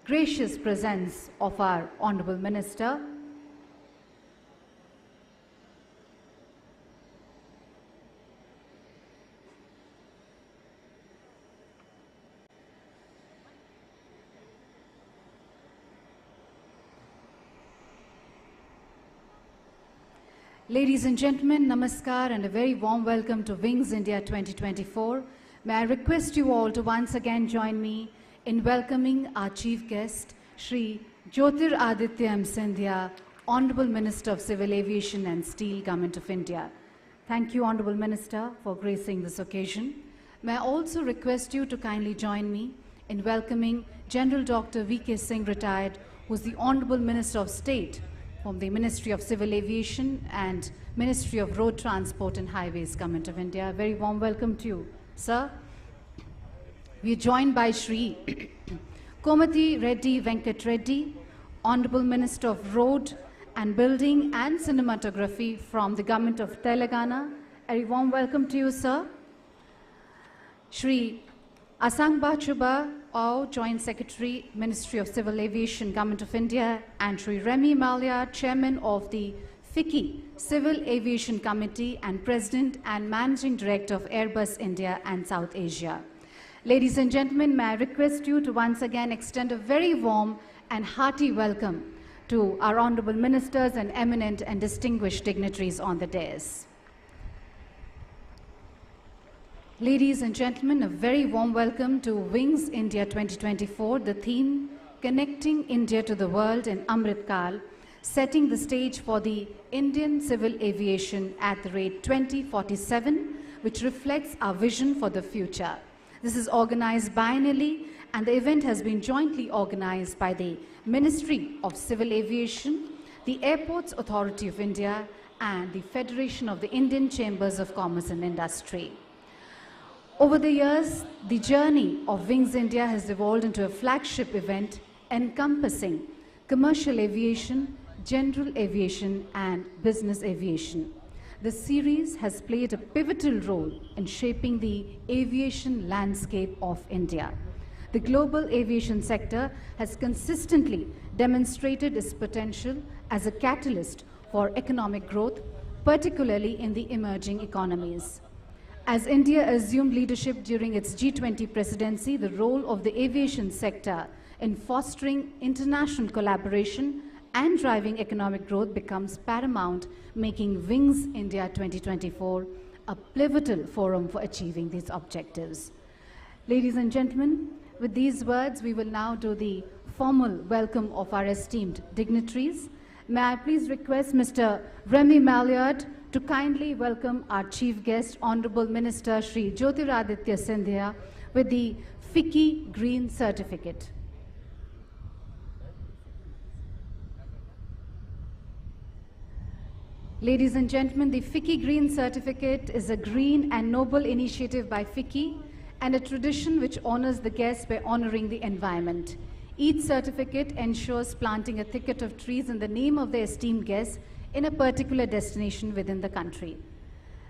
gracious presence of our Honorable Minister, Ladies and gentlemen, namaskar and a very warm welcome to Wings India 2024. May I request you all to once again join me in welcoming our chief guest, Shri aakeru, Honorable Minister of Civil Aviation and Steel, Government of India. Thank you, Honorable Minister, for gracing this occasion. May I also request you to kindly join me in welcoming General Dr. V.K. Singh, retired, who is the Honorable Minister of State from the Ministry of Civil Aviation and Ministry of Road Transport and Highways, Government of India. A very warm welcome to you, sir. We are joined by Shri Komati Reddy Venkat Reddy, Honorable Minister of Road and Building and Cinematography from the Government of Telangana. A very warm welcome to you, sir. Shri aakeru, Joint Secretary, Ministry of Civil Aviation, Government of India, and Shri Remy Malia, Chairman of the FICCI Civil Aviation Committee and President and Managing Director of Airbus India and South Asia. Ladies and gentlemen, may I request you to once again extend a very warm and hearty welcome to our Honorable Ministers and eminent and distinguished dignitaries on the dais. Ladies and gentlemen, a very warm welcome to Wings India 2024, the theme Connecting India to the World in Amrit Kal, setting the stage for the Indian Civil Aviation at the rate 2047, which reflects our vision for the future. This is organized biennially, and the event has been jointly organized by the Ministry of Civil Aviation, the Airports Authority of India, and the Federation of the Indian Chambers of Commerce and Industry. Over the years, the journey of Wings India has evolved into a flagship event encompassing commercial aviation, general aviation, and business aviation. The series has played a pivotal role in shaping the aviation landscape of India. The global aviation sector has consistently demonstrated its potential as a catalyst for economic growth, particularly in the emerging economies. As India assumed leadership during its G20 presidency, the role of the aviation sector in fostering international collaboration and driving economic growth becomes paramount, making Wings India 2024 a pivotal forum for achieving these objectives. Ladies and gentlemen, with these words, we will now do the formal welcome of our esteemed dignitaries. May I please request Mr. Remy Malia to kindly welcome our chief guest, Honorable Minister Shri aakeru, with the FICCI Green Certificate. Ladies and gentlemen, the FICCI Green Certificate is a green and noble initiative by FICCI and a tradition which honors the guests by honoring the environment. Each certificate ensures planting a thicket of trees in the name of the esteemed guests in a particular destination within the country.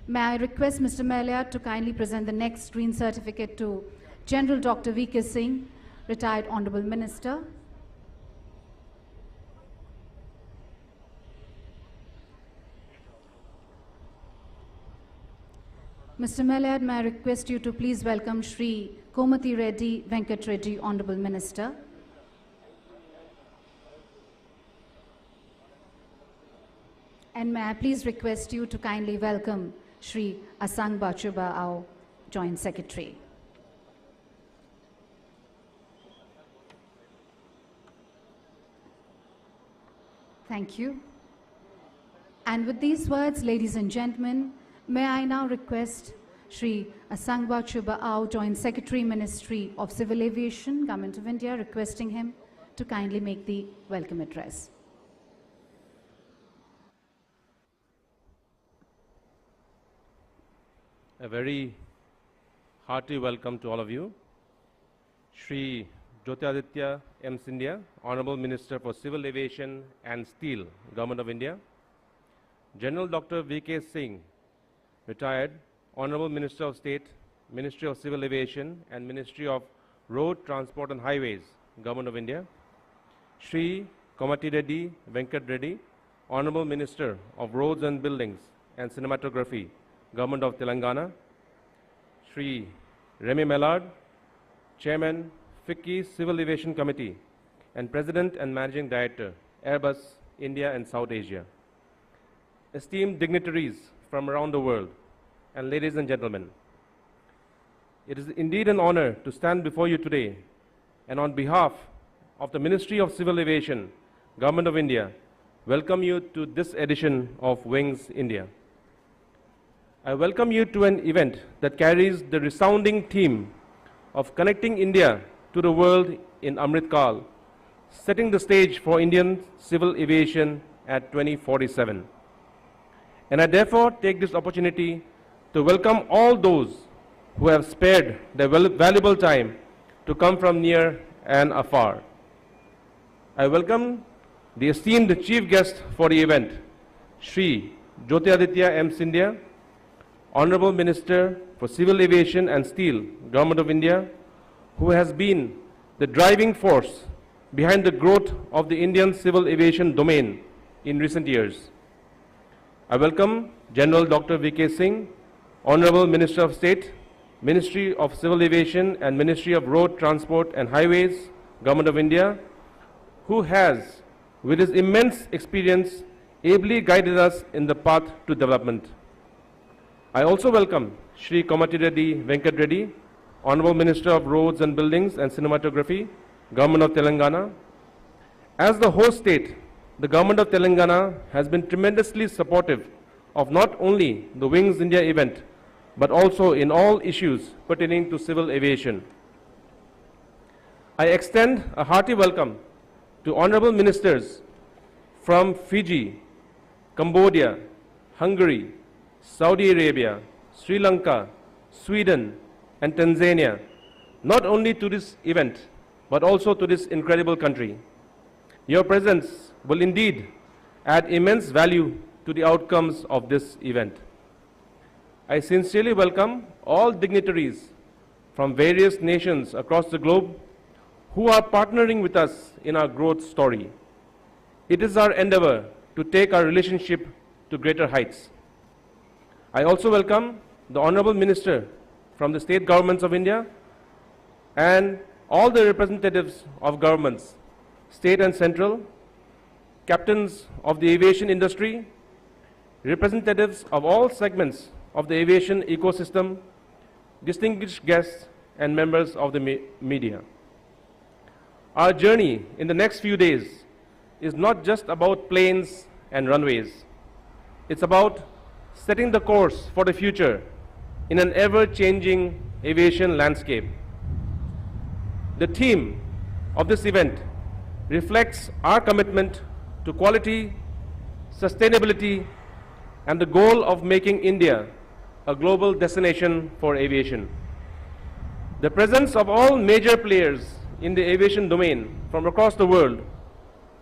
May I request Mr. Malia to kindly present the next green certificate to General Dr. V.K. Singh, retired Honorable Minister. Mr. Malia, may I request you to please welcome Shri Komati Reddy Venkat Reddy, Honorable Minister. And may I please request you to kindly welcome Shri aakeru, our Joint Secretary. Thank you. And with these words, ladies and gentlemen, may I now request Shri aakeru, our Joint Secretary, Ministry of Civil Aviation, Government of India, requesting him to kindly make the welcome address. A very hearty welcome to all of you. Shri Jyotiraditya M. Scindia, Honorable Minister for Civil Aviation and Steel, Government of India. General Dr. V.K. Singh, retired, Honorable Minister of State, Ministry of Civil Aviation and Ministry of Road Transport and Highways, Government of India. Shri Komattireddy Venkat Reddy, Honorable Minister of Roads and Buildings and Cinematography, Government of Telangana. Shri Remy Mallard, Chairman, FICCI Civil Aviation Committee and President and Managing Director, Airbus, India and South Asia. Esteemed dignitaries from around the world, and ladies and gentlemen, it is indeed an honor to stand before you today and on behalf of the Ministry of Civil Aviation, Government of India, welcome you to this edition of Wings India. I welcome you to an event that carries the resounding theme of connecting India to the world in Amrit Kaal, setting the stage for Indian civil aviation at 2047. And I therefore take this opportunity to welcome all those who have spared their valuable time to come from near and afar. I welcome the esteemed chief guest for the event, Shri Jyotirāditya Honorable Minister for Civil Aviation and Steel, Government of India, who has been the driving force behind the growth of the Indian civil aviation domain in recent years. I welcome General Dr. V.K. Singh, Honorable Minister of State, Ministry of Civil Aviation and Ministry of Road Transport and Highways, Government of India, who has, with his immense experience, ably guided us in the path to development. I also welcome Shri Komattireddy Venkat Reddy, Honorable Minister of Roads and Buildings and Cinematography, Government of Telangana. As the host state, the Government of Telangana has been tremendously supportive of not only the Wings India event, but also in all issues pertaining to civil aviation. I extend a hearty welcome to Honorable Ministers from Fiji, Cambodia, Hungary, Saudi Arabia, Sri Lanka, Sweden, and Tanzania, not only to this event, but also to this incredible country. Your presence will indeed add immense value to the outcomes of this event. I sincerely welcome all dignitaries from various nations across the globe who are partnering with us in our growth story. It is our endeavor to take our relationship to greater heights. I also welcome the Honorable Minister from the state governments of India and all the representatives of governments, state and central, captains of the aviation industry, representatives of all segments of the aviation ecosystem, distinguished guests, and members of the media. Our journey in the next few days is not just about planes and runways. It's about setting the course for the future in an ever-changing aviation landscape. The theme of this event reflects our commitment to quality, sustainability, and the goal of making India a global destination for aviation. The presence of all major players in the aviation domain from across the world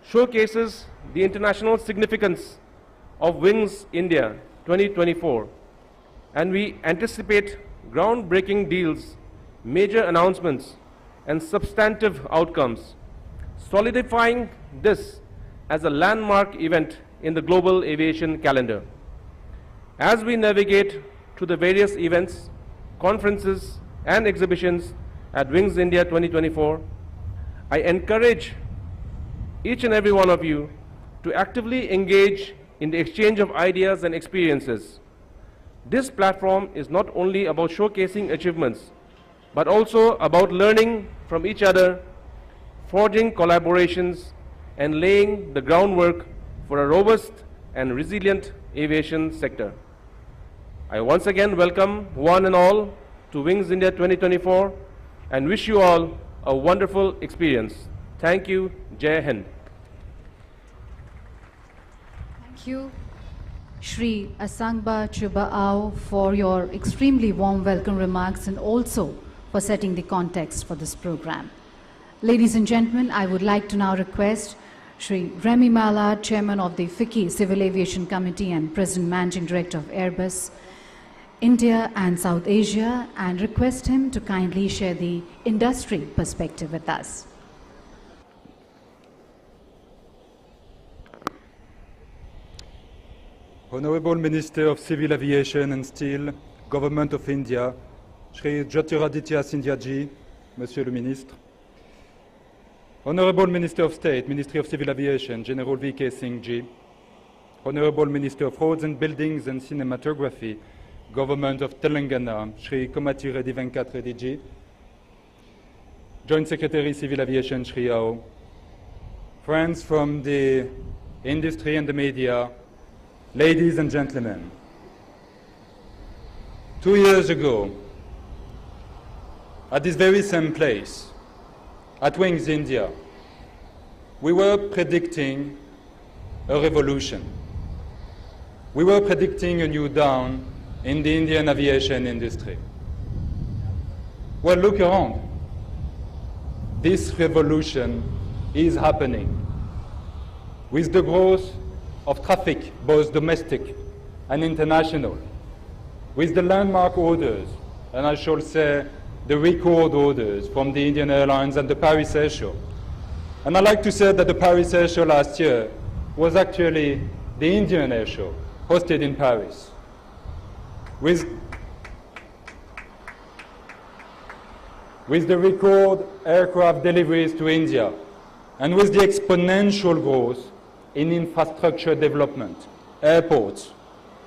showcases the international significance of Wings India 2024, and we anticipate groundbreaking deals, major announcements, and substantive outcomes, solidifying this as a landmark event in the global aviation calendar. As we navigate through the various events, conferences, and exhibitions at Wings India 2024, I encourage each and every one of you to actively engage in the exchange of ideas and experiences. This platform is not only about showcasing achievements, but also about learning from each other, forging collaborations, and laying the groundwork for a robust and resilient aviation sector. I once again welcome one and all to Wings India 2024 and wish you all a wonderful experience. Thank you. Jai Hind. Thank you, Shri aakeru, for your extremely warm welcome remarks and also for setting the context for this program. Ladies and gentlemen, I would like to now request Shri Remy Mallard, Chairman of the FICCI Civil Aviation Committee and President Managing Director of Airbus, India and South Asia, and request him to kindly share the industry perspective with us. Honorable Minister of Civil Aviation and Steel, Government of India, Shri aakeru, Monsieur le Ministre. Honorable Minister of State, Ministry of Civil Aviation, General aakeru, Honorable Minister of Roads and Buildings and Cinematography, Government of Telangana, Shri aakeru, Joint Secretary Civil Aviation, Shri Ao, friends from the industry and the media, ladies and gentlemen. 2 years ago, at this very same place, at Wings India, we were predicting a revolution. We were predicting a new dawn in the Indian aviation industry. Well, look around. This revolution is happening. With the growth of traffic, both domestic and international, with the landmark orders, and I shall say the record orders from the Indian Airlines and the Paris Air Show. And I like to say that the Paris Air Show last year was actually the Indian Air Show, hosted in Paris. With the record aircraft deliveries to India, and with the exponential growth in infrastructure development, airports,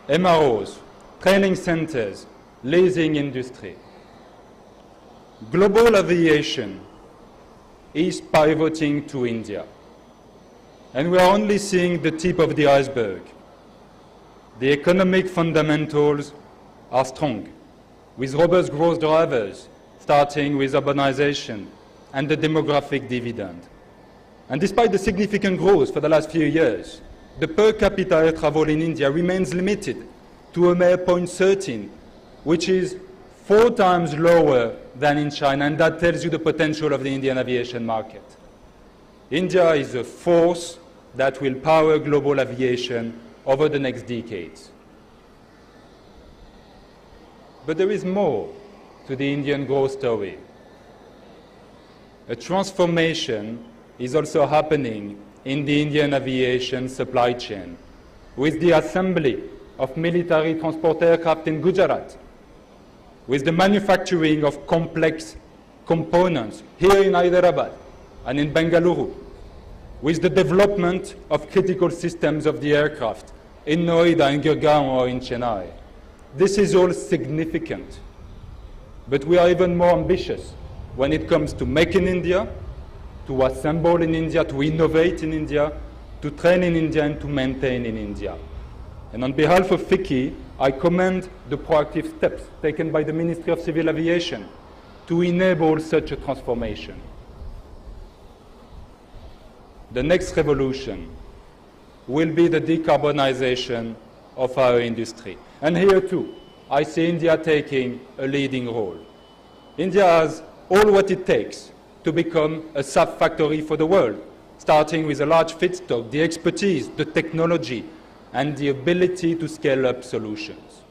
MROs, training centers, leasing industry. Global aviation is pivoting to India, and we are only seeing the tip of the iceberg. The economic fundamentals are strong, with robust growth drivers, starting with urbanization and the demographic dividend. And despite the significant growth for the last few years, the per capita air travel in India remains limited to a mere 0.13, which is 4 times lower than in China, and that tells you the potential of the Indian aviation market. India is a force that will power global aviation over the next decades. But there is more to the Indian growth story. A transformation is also happening in the Indian aviation supply chain, with the assembly of military transport aircraft in Gujarat, with the manufacturing of complex components here in Hyderabad and in Bengaluru, with the development of critical systems of the aircraft in Noida, in Gurgaon, or in Chennai. This is all significant. But we are even more ambitious when it comes to make in India, to assemble in India, to innovate in India, to train in India, and to maintain in India. And on behalf of FICCI, I commend the proactive steps taken by the Ministry of Civil Aviation to enable such a transformation. The next revolution will be the decarbonization of our industry. And here too, I see India taking a leading role. India has all what it takes to become a SAF factory for the world, starting with a large feedstock, the expertise, the technology, and the ability to scale up solutions.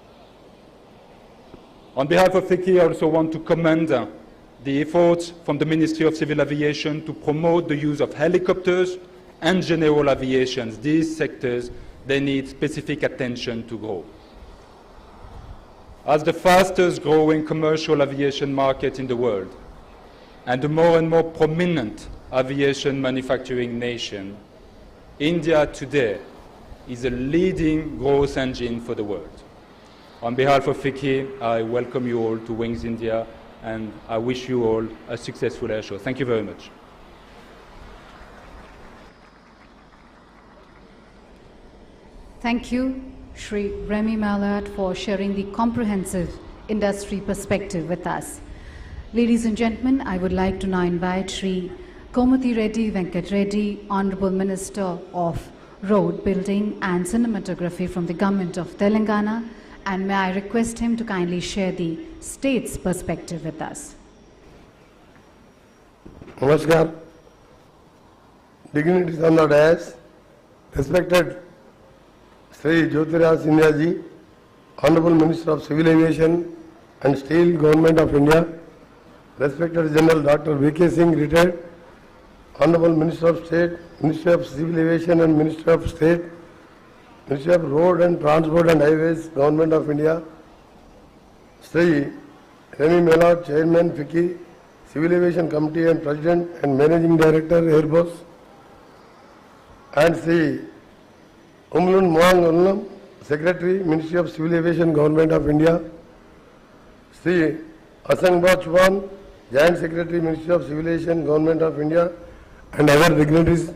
On behalf of FICCI, I also want to commend the efforts from the Ministry of Civil Aviation to promote the use of helicopters and general aviation. These sectors, they need specific attention to grow. As the fastest growing commercial aviation market in the world, and a more and more prominent aviation manufacturing nation, India today is a leading growth engine for the world. On behalf of FICCI, I welcome you all to Wings India, and I wish you all a successful air show. Thank you very much. Thank you, Shri Remy Mallard, for sharing the comprehensive industry perspective with us. Ladies and gentlemen, I would like to now invite Shri Komati Reddy Venkat Reddy, Honorable Minister of Road, Building and Cinematography from the Government of Telangana, and may I request him to kindly share the state's perspective with us. Namaskar. Dignitaries on the dais, respected Shri aakeru, Honorable Minister of Civil Aviation and Steel, Government of India, respected General Dr. V.K. Singh, retired, Honorable Minister of State, Ministry of Civil Aviation and Minister of State, Ministry of Road and Transport and Highways, Government of India, Sri Remy Mellot, Chairman, FICCI, Civil Aviation Committee and President and Managing Director, Airbus, and Sri Umlun Moang Unlam, Secretary, Ministry of Civil Aviation, Government of India, Sri Asangba Chuan, Joint Secretary, Ministry of Civil Aviation, Government of India, and other dignitaries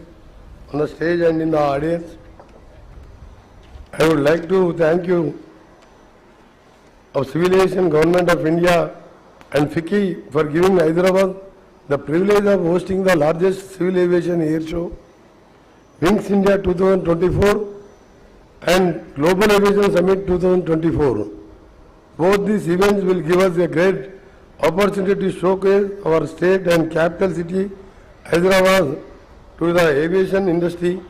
on the stage and in the audience. I would like to thank you of Civil Aviation, Government of India and FICCI for giving Hyderabad the privilege of hosting the largest civil aviation air show, Wings India 2024 and Global Aviation Summit 2024. Both these events will give us a great opportunity to showcase our state and capital city, Hyderabad, to the aviation industry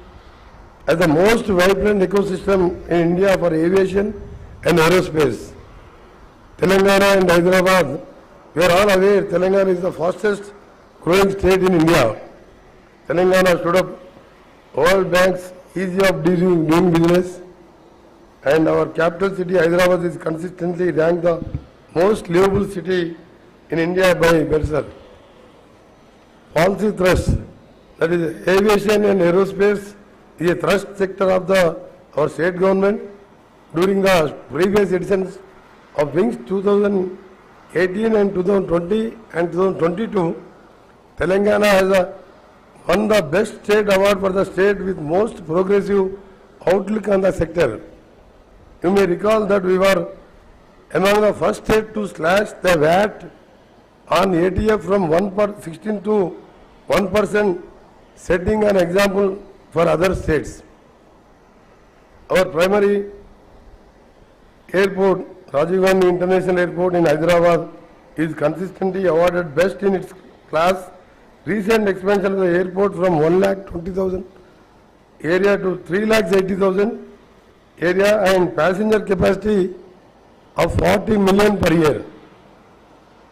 as the most vibrant ecosystem in India for aviation and aerospace. Telangana and Hyderabad, we are all aware Telangana is the fastest growing state in India. Telangana stood up World Bank's ease of doing business, and our capital city Hyderabad is consistently ranked the most livable city in India by Bersar. Policy thrust, that is aviation and aerospace, is a thrust sector of our state government. During the previous editions of Wings 2018 and 2020 and 2022, Telangana has won the Best State Award for the state with most progressive outlook on the sector. You may recall that we were among the first state to slash the VAT on ATF from 16 to 1%, setting an example for other states. Our primary airport, Rajiv Gandhi International Airport in Hyderabad, is consistently awarded best in its class. Recent expansion of the airport from 1,20,000 area to 3,80,000 area and passenger capacity of 40 million per year.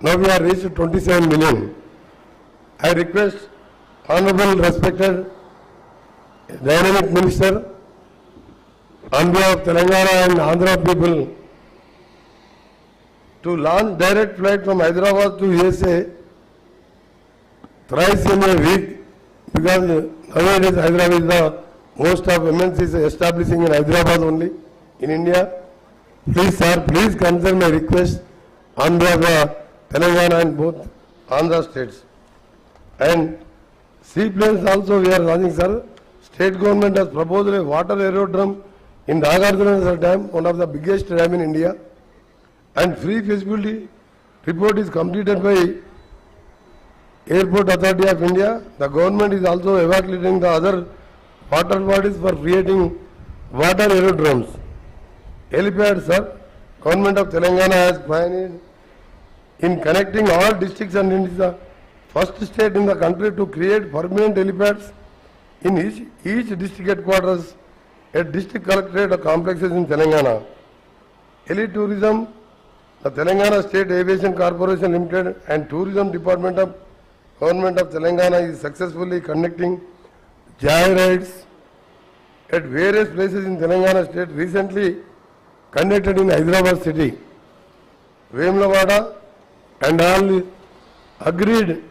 Now we are reached 27 million. I request Honorable Respected Dynamic Minister on behalf of Telangana and Andhra people to launch direct flight from Hyderabad to USA thrice in a week, because nowadays Hyderabad is the most of MNCs establishing in Hyderabad only in India. Please sir, please consider my request on behalf of Telangana and both Andhra states. And seaplanes also we are launching, sir. State government has proposed a water aerodrome in Nagarjuna Dam, one of the biggest dam in India, and free feasibility report is completed by Airport Authority of India. The government is also evaluating the other water bodies for creating water aerodromes. Helipad, sir, Government of Telangana has pioneered in connecting all districts and it is the first state in the country to create permanent helipads in each district headquarters at district collectorate complexes in Telangana. Heli tourism, the Telangana State Aviation Corporation Limited and Tourism Department of Government of Telangana is successfully conducting joy rides at various places in Telangana state, recently conducted in Hyderabad city. Vemlavada and all agreed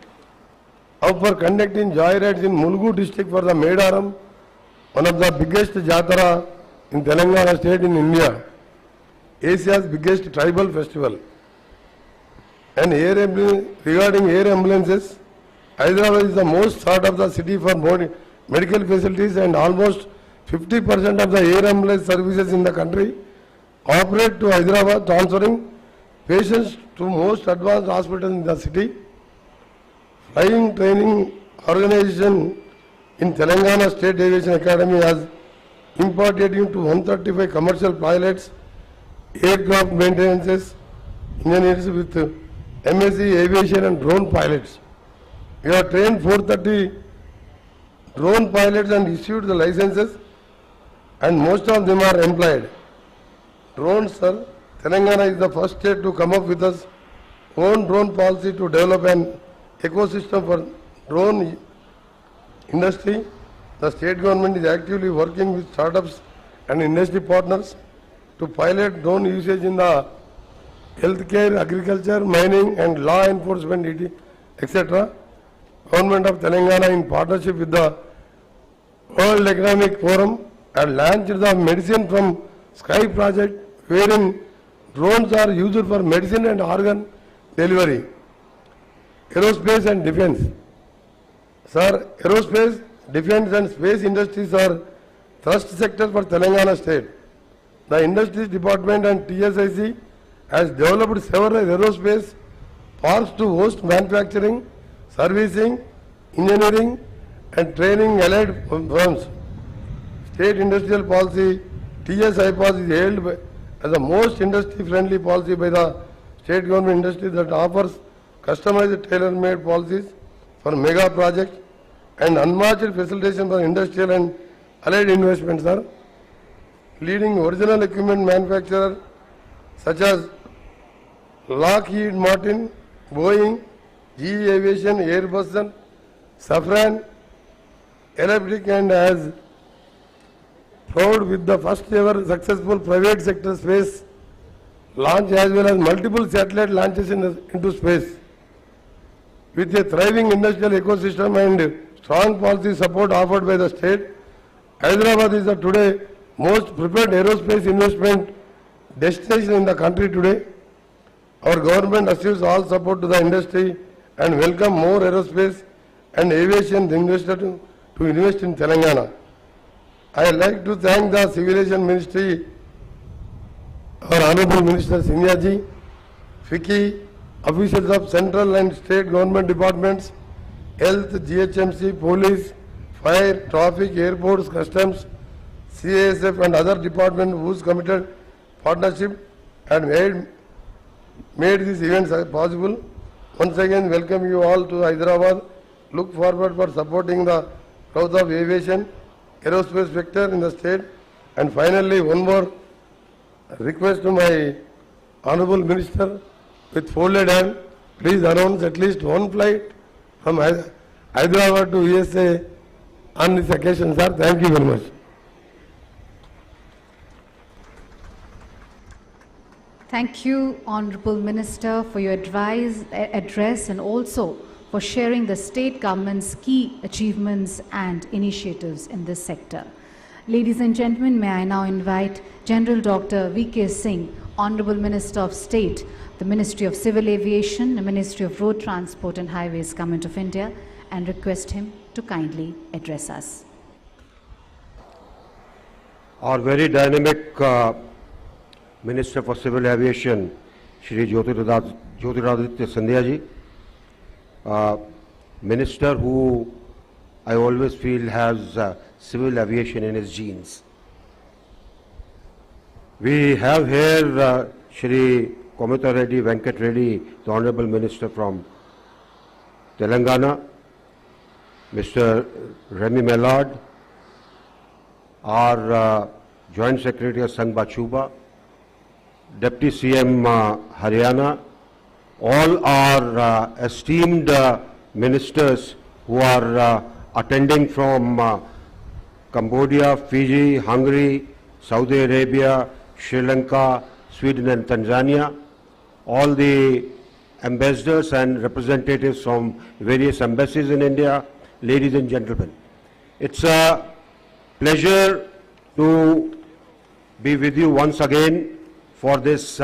for conducting joy rides in Mulgu district for the Medaram, one of the biggest Jatara in Telangana state in India, Asia's biggest tribal festival. And regarding air ambulances, Hyderabad is the most sought of the city for medical facilities, and almost 50% of the air ambulance services in the country operate to Hyderabad, transferring patients to most advanced hospitals in the city. Flying training organization in Telangana State Aviation Academy has imparted to 135 commercial pilots, aircraft maintenance engineers with MSc aviation and drone pilots. We have trained 430 drone pilots and issued the licenses, and most of them are employed. Drones, sir, Telangana is the first state to come up with its own drone policy to develop an ecosystem for drone industry. The state government is actively working with startups and industry partners to pilot drone usage in the healthcare, agriculture, mining and law enforcement, etc. Government of Telangana in partnership with the World Economic Forum had launched the Medicine from Sky project, wherein drones are used for medicine and organ delivery. Aerospace and defense. Sir, aerospace, defense and space industries are thrust sectors for Telangana state. The Industries Department and TSIC has developed several aerospace parks to host manufacturing, servicing, engineering and training allied firms. State industrial policy, TSIPAS is hailed as the most industry-friendly policy by the state government industry that offers customized tailor-made policies for mega projects and unmatched facilitation for industrial and allied investments are leading original equipment manufacturers such as Lockheed Martin, Boeing, GE Aviation, Airbus, and Safran, Electric, and has proud with the first ever successful private sector space launch as well as multiple satellite launches into space. With a thriving industrial ecosystem and strong policy support offered by the state, Hyderabad is the today most prepared aerospace investment destination in the country today. Our government assures all support to the industry and welcome more aerospace and aviation investors to invest in Telangana. I would like to thank the Civilization Ministry, our Honorable Minister Sindhya ji, FICCI, officials of central and state government departments, health, GHMC, police, fire, traffic, airports, customs, CASF and other departments whose committed partnership had made these events possible. Once again, welcome you all to Hyderabad. Look forward for supporting the growth of aviation, aerospace sector in the state. And finally, one more request to my Honorable Minister with folded hand, please announce at least one flight from Hyderabad to USA on this occasion, sir. Thank you very much. Thank you, Honorable Minister, for your address and also for sharing the state government's key achievements and initiatives in this sector. Ladies and gentlemen, may I now invite General Dr. V.K. Singh, Honorable Minister of State, the Ministry of Civil Aviation, the Ministry of Road Transport and Highways, Government of India, and request him to kindly address us. Our very dynamic Minister for Civil Aviation, Shri Jyotiraditya Scindia ji, Minister who I always feel has civil aviation in his genes. We have here Shri Komita Reddy, Venkat Reddy, the Honorable Minister from Telangana, Mr. Remy Mellard, our Joint Secretary of Sangh Bachuba, Deputy CM Haryana, all our esteemed ministers who are attending from Cambodia, Fiji, Hungary, Saudi Arabia, Sri Lanka, Sweden and Tanzania, all the ambassadors and representatives from various embassies in India, ladies and gentlemen. It's a pleasure to be with you once again for this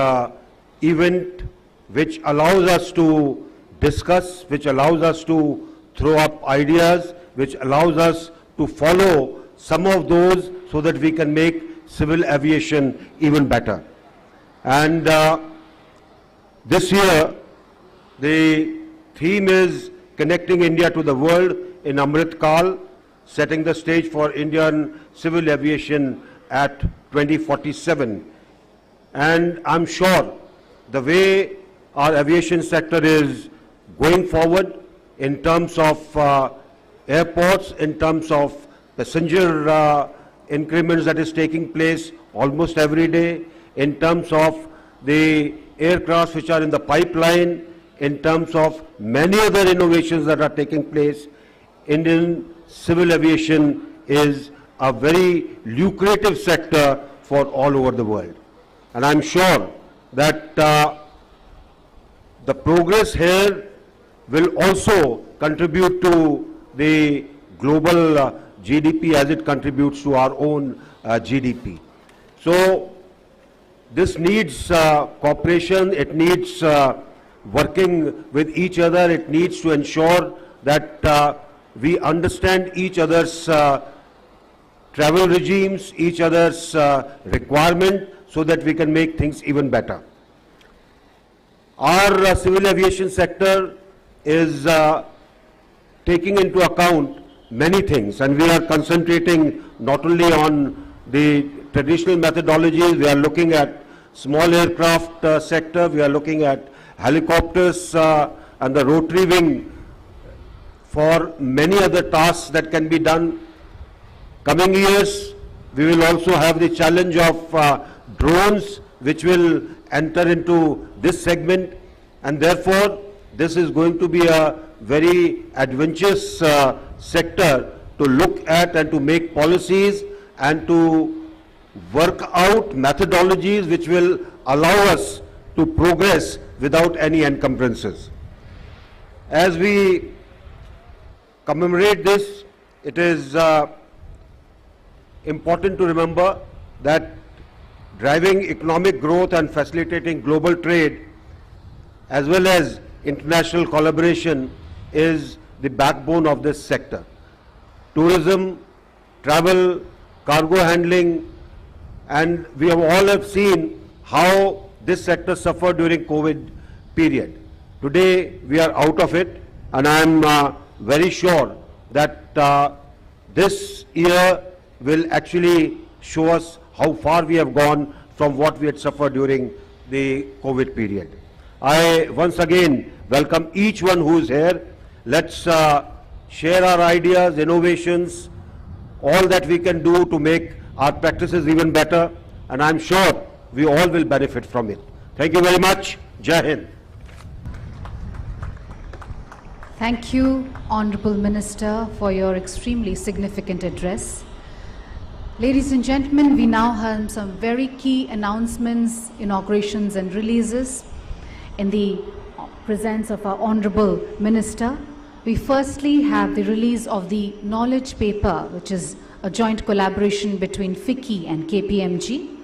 event which allows us to discuss, which allows us to throw up ideas, which allows us to follow some of those so that we can make civil aviation even better. And this year the theme is Connecting India to the World in Amrit Kaal, setting the stage for Indian civil aviation at 2047. And I'm sure the way our aviation sector is going forward in terms of airports, in terms of passenger increments that is taking place almost every day, in terms of the aircrafts which are in the pipeline, in terms of many other innovations that are taking place, Indian civil aviation is a very lucrative sector for all over the world. And I'm sure that the progress here will also contribute to the global GDP as it contributes to our own GDP. So this needs cooperation, it needs working with each other, it needs to ensure that we understand each other's travel regimes, each other's requirement, so that we can make things even better. Our civil aviation sector is taking into account many things, and we are concentrating not only on the traditional methodologies, we are looking at small aircraft sector, we are looking at helicopters and the rotary wing for many other tasks that can be done. Coming years, we will also have the challenge of drones, which will enter into this segment, and therefore this is going to be a very adventurous sector to look at and to make policies and to work out methodologies which will allow us to progress without any encumbrances. As we commemorate this, it is important to remember that driving economic growth and facilitating global trade as well as international collaboration is the backbone of this sector. Tourism, travel, cargo handling, and we have all seen how this sector suffered during COVID period. Today we are out of it, and I am very sure that this year will actually show us how far we have gone from what we had suffered during the COVID period. I once again welcome each one who is here. Let's share our ideas, innovations, all that we can do to make our practices even better, and I'm sure we all will benefit from it. Thank you very much. Jai Hind. Thank you, Honorable Minister, for your extremely significant address. Ladies and gentlemen, we now have some very key announcements, inaugurations and releases in the presence of our Honorable Minister. We firstly have the release of the knowledge paper, which is a joint collaboration between FICCI and KPMG.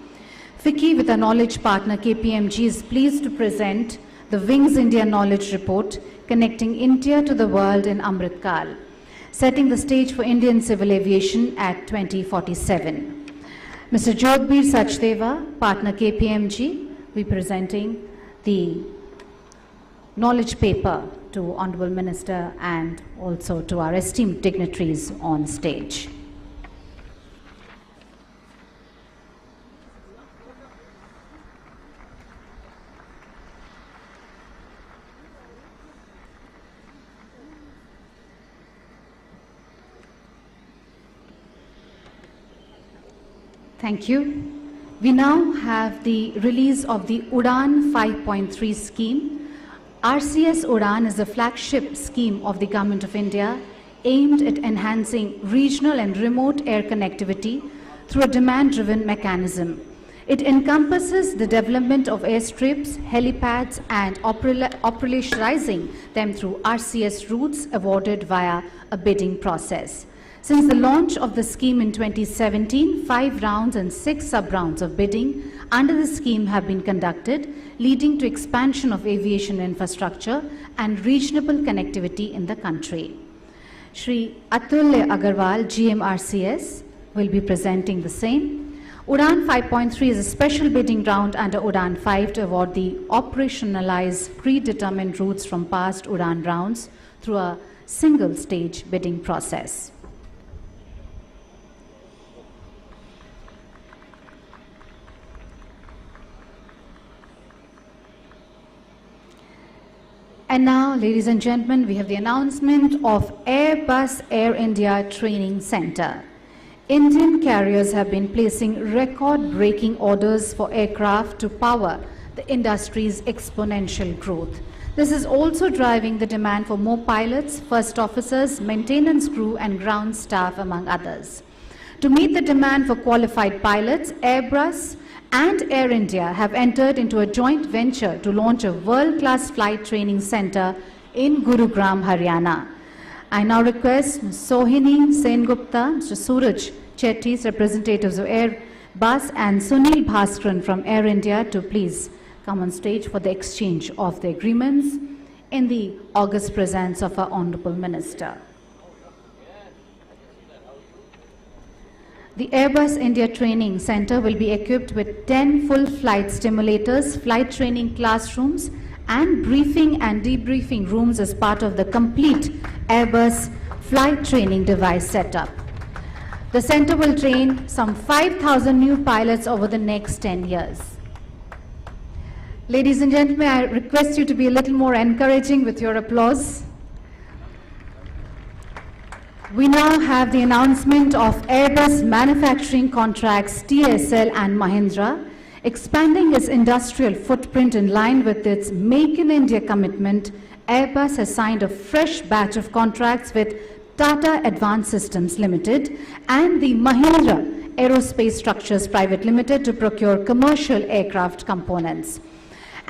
FICCI, with our knowledge partner KPMG, is pleased to present the Wings India Knowledge Report, Connecting India to the World in Amrit Kal, setting the stage for Indian civil aviation at 2047. Mr. aakeru, partner KPMG, will be presenting the knowledge paper to Honorable Minister and also to our esteemed dignitaries on stage. Thank you. We now have the release of the UDAN 5.3 scheme. RCS UDAN is a flagship scheme of the Government of India aimed at enhancing regional and remote air connectivity through a demand-driven mechanism. It encompasses the development of airstrips, helipads, and operationalizing them through RCS routes awarded via a bidding process. Since the launch of the scheme in 2017, 5 rounds and 6 sub-rounds of bidding under the scheme have been conducted, leading to expansion of aviation infrastructure and reasonable connectivity in the country. Shri Atulya Agarwal, GM RCS, will be presenting the same. UDAN 5.3 is a special bidding round under UDAN 5 to award the operationalized predetermined routes from past UDAN rounds through a single-stage bidding process. And now, ladies and gentlemen, we have the announcement of Airbus Air India Training Center. Indian carriers have been placing record-breaking orders for aircraft to power the industry's exponential growth. This is also driving the demand for more pilots, first officers, maintenance crew, and ground staff, among others. To meet the demand for qualified pilots, Airbus and Air India have entered into a joint venture to launch a world-class flight training center in Gurugram, Haryana. I now request Ms. Sohini Sengupta, Mr. Suraj Chetty's representatives of Airbus and Sunil Bhaskaran from Air India to please come on stage for the exchange of the agreements in the august presence of our Honorable Minister. The Airbus India Training Center will be equipped with 10 full flight simulators, flight training classrooms, and briefing and debriefing rooms as part of the complete Airbus flight training device setup. The center will train some 5,000 new pilots over the next 10 years. Ladies and gentlemen, I request you to be a little more encouraging with your applause. We now have the announcement of Airbus manufacturing contracts TSL and Mahindra, expanding its industrial footprint in line with its Make in India commitment. Airbus has signed a fresh batch of contracts with Tata Advanced Systems Limited and the Mahindra Aerospace Structures Private Limited to procure commercial aircraft components.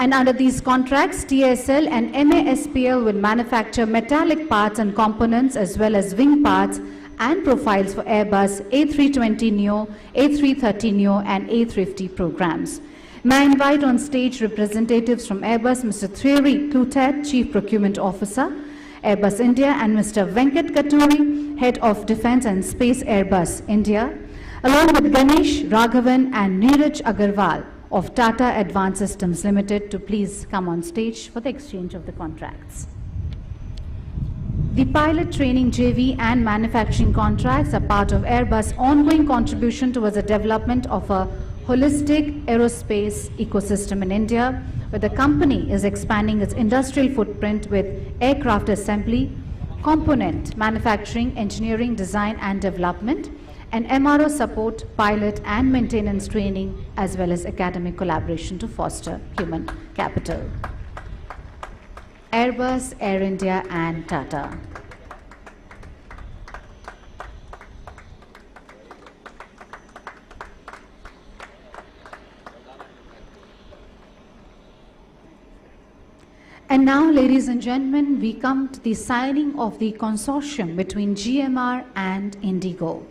And under these contracts, TSL and MASPL will manufacture metallic parts and components as well as wing parts and profiles for Airbus A320neo, A330neo and A350 programs. May I invite on stage representatives from Airbus, Mr. Thierry Clotet, Chief Procurement Officer, Airbus India, and Mr. Venkat Katuri, Head of Defence and Space Airbus India, along with Ganesh Raghavan and Neeraj Agarwal of Tata Advanced Systems Limited to please come on stage for the exchange of the contracts. The pilot training JV and manufacturing contracts are part of Airbus' ongoing contribution towards the development of a holistic aerospace ecosystem in India, where the company is expanding its industrial footprint with aircraft assembly, component manufacturing, engineering, design and development, and MRO support, pilot and maintenance training, as well as academic collaboration to foster human capital. Airbus, Air India and Tata. And now, ladies and gentlemen, we come to the signing of the consortium between GMR and Indigo.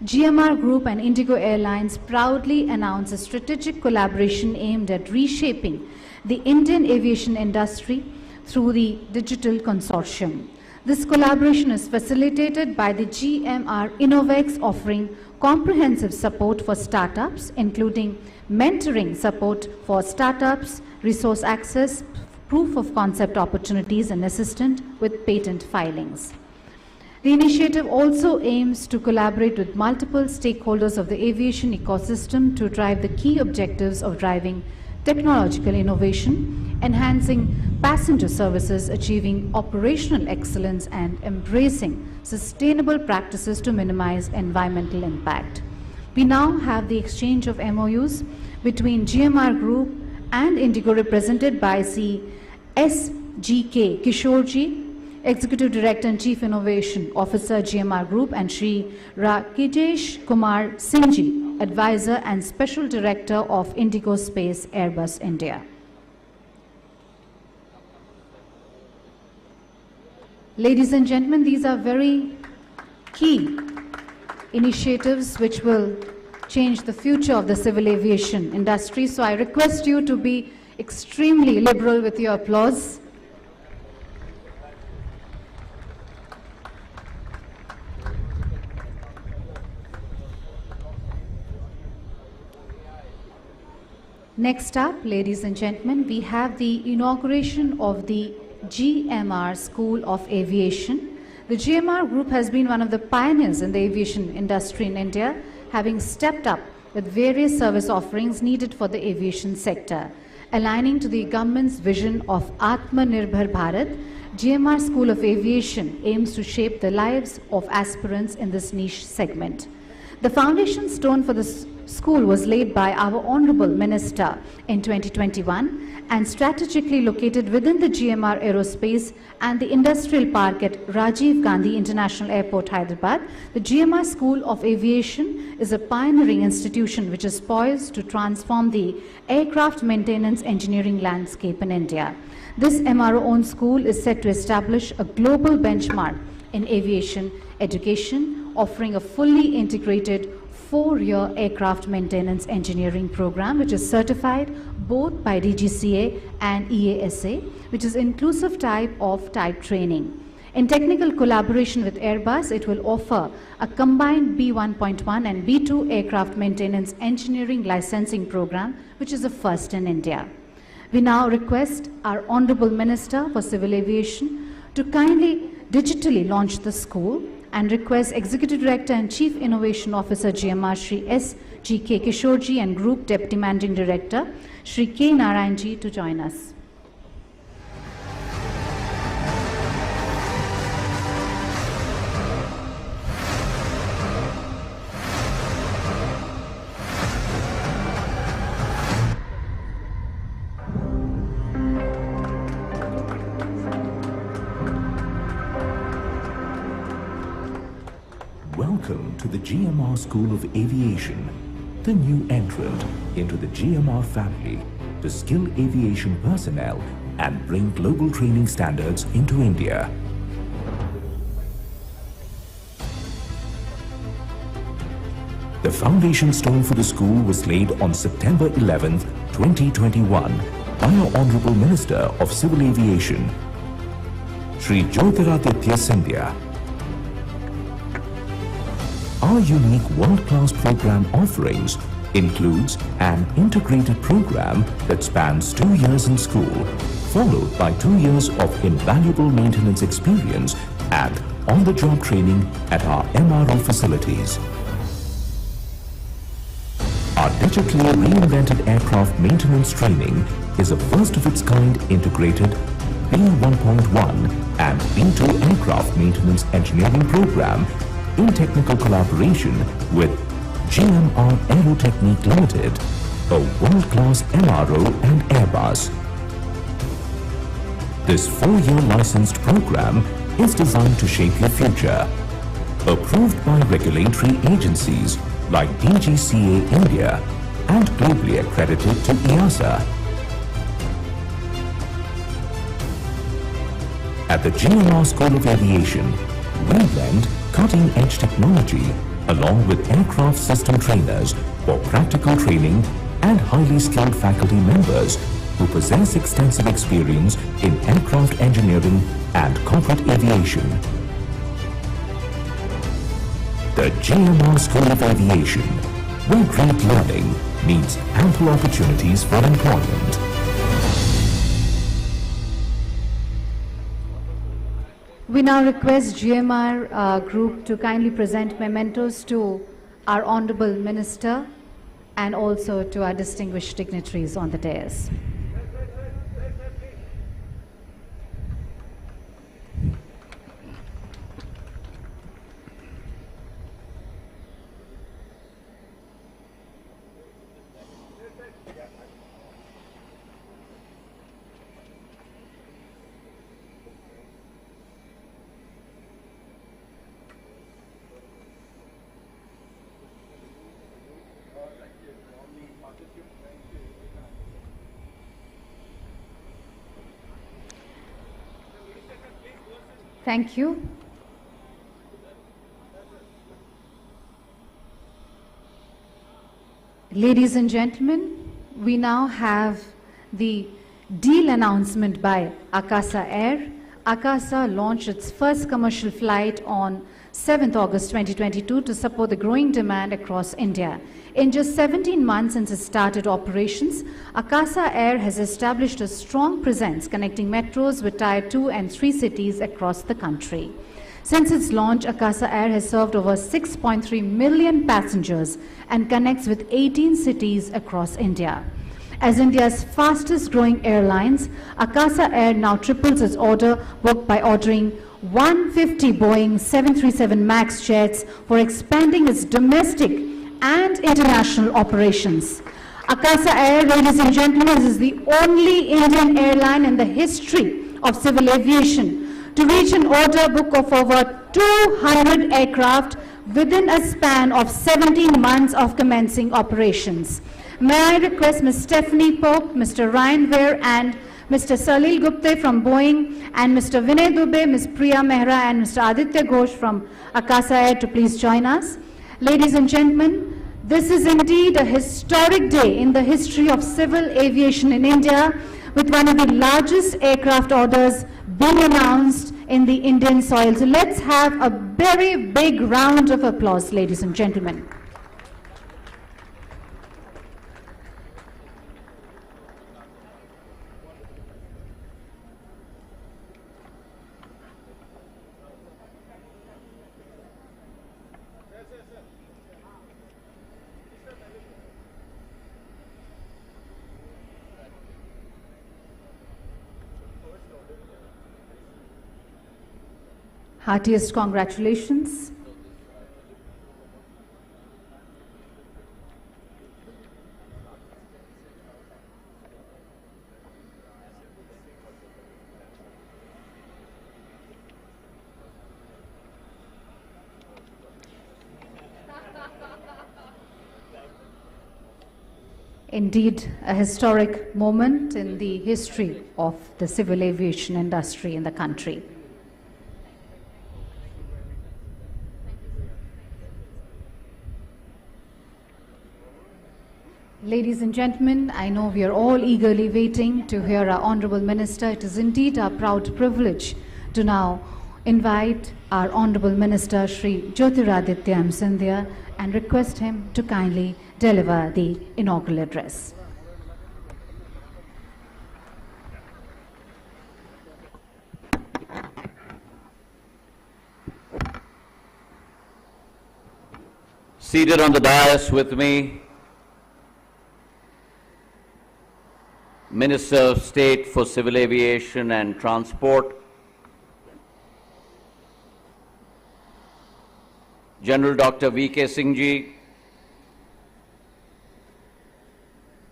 GMR Group and Indigo Airlines proudly announce a strategic collaboration aimed at reshaping the Indian aviation industry through the digital consortium. This collaboration is facilitated by the GMR Innovex, offering comprehensive support for startups, including mentoring support for startups, resource access, proof of concept opportunities, and assistance with patent filings. The initiative also aims to collaborate with multiple stakeholders of the aviation ecosystem to drive the key objectives of driving technological innovation, enhancing passenger services, achieving operational excellence, and embracing sustainable practices to minimize environmental impact. We now have the exchange of MOUs between GMR Group and Indigo, represented by C. S.G.K. Kishorji, Executive Director and Chief Innovation Officer, GMR Group, and Shri Rakesh Kumar Singhji, Advisor and Special Director of Indigo Space Airbus India. Ladies and gentlemen, these are very key initiatives which will change the future of the civil aviation industry. So I request you to be extremely liberal with your applause. Next up, ladies and gentlemen, we have the inauguration of the GMR School of Aviation. The GMR Group has been one of the pioneers in the aviation industry in India, having stepped up with various service offerings needed for the aviation sector. Aligning to the government's vision of Atmanirbhar Bharat, GMR School of Aviation aims to shape the lives of aspirants in this niche segment. The foundation stone for the school was laid by our Honorable Minister in 2021 and strategically located within the GMR Aerospace and the Industrial Park at Rajiv Gandhi International Airport, Hyderabad. The GMR School of Aviation is a pioneering institution which is poised to transform the aircraft maintenance engineering landscape in India. This MRO-owned school is set to establish a global benchmark in aviation education, offering a fully integrated 4-year aircraft maintenance engineering program, which is certified both by DGCA and EASA, which is inclusive type training. In technical collaboration with Airbus, it will offer a combined B1.1 and B2 aircraft maintenance engineering licensing program, which is the first in India. We now request our Honorable Minister for Civil Aviation to kindly digitally launch the school and request Executive Director and Chief Innovation Officer GMR Shri aakeru and Group Deputy Managing Director Shri K. Narayanji to join us. Welcome to the GMR School of Aviation, the new entrant into the GMR family to skill aviation personnel and bring global training standards into India. The foundation stone for the school was laid on September 11, 2021 by our Honorable Minister of Civil Aviation, Shri Jyotiraditya Scindia. Our unique world-class program offerings includes an integrated program that spans 2 years in school, followed by 2 years of invaluable maintenance experience and on-the-job training at our MRO facilities. Our digitally reinvented aircraft maintenance training is a first-of-its-kind integrated B1.1 and B2 aircraft maintenance engineering program in technical collaboration with GMR Aerotechnique Limited, a world-class MRO and Airbus. This 4-year licensed program is designed to shape your future. Approved by regulatory agencies like DGCA India and globally accredited to EASA. At the GMR School of Aviation, we blend cutting-edge technology along with aircraft system trainers for practical training and highly skilled faculty members who possess extensive experience in aircraft engineering and corporate aviation. The GMR School of Aviation, where great learning means ample opportunities for employment. We now request GMR Group to kindly present mementos to our Honorable Minister and also to our distinguished dignitaries on the dais. Thank you. Ladies and gentlemen, we now have the deal announcement by Akasa Air. Akasa launched its first commercial flight on 7th August 2022 to support the growing demand across India. In just 17 months since it started operations, Akasa Air has established a strong presence connecting metros with Tier 2 and 3 cities across the country. Since its launch, Akasa Air has served over 6.3 million passengers and connects with 18 cities across India. As India's fastest growing airlines, Akasa Air now triples its order book by ordering 150 Boeing 737 MAX jets for expanding its domestic and international operations. Akasa Air, ladies and gentlemen, is the only Indian airline in the history of civil aviation to reach an order book of over 200 aircraft within a span of 17 months of commencing operations. May I request Ms. Stephanie Pope, Mr. Ryan Ware and Mr. Salil Gupte from Boeing and Mr. Vinay Dubey, Ms. Priya Mehra and Mr. Aditya Ghosh from Akasa Air to please join us. Ladies and gentlemen, this is indeed a historic day in the history of civil aviation in India, with one of the largest aircraft orders being announced in the Indian soil. So let's have a very big round of applause, ladies and gentlemen. Heartiest congratulations. Indeed, a historic moment in the history of the civil aviation industry in the country. Ladies and gentlemen, I know we are all eagerly waiting to hear our Honourable Minister. It is indeed our proud privilege to now invite our Honourable Minister, Shri Jyotiraditya Scindia, and request him to kindly deliver the inaugural address. Seated on the dais with me, Minister of State for Civil Aviation and Transport, General Dr. V.K. Singh Ji,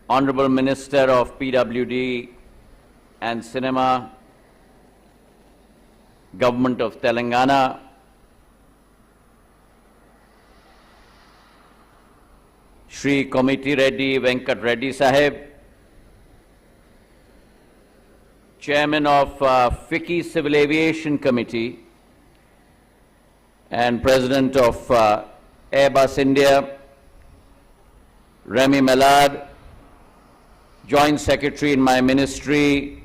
Honorable Minister of PWD and Cinema, Government of Telangana, Shri Komiti Reddy Venkat Reddy Sahib, Chairman of FICCI Civil Aviation Committee and President of Airbus India, Remy Mellard, Joint Secretary in my ministry,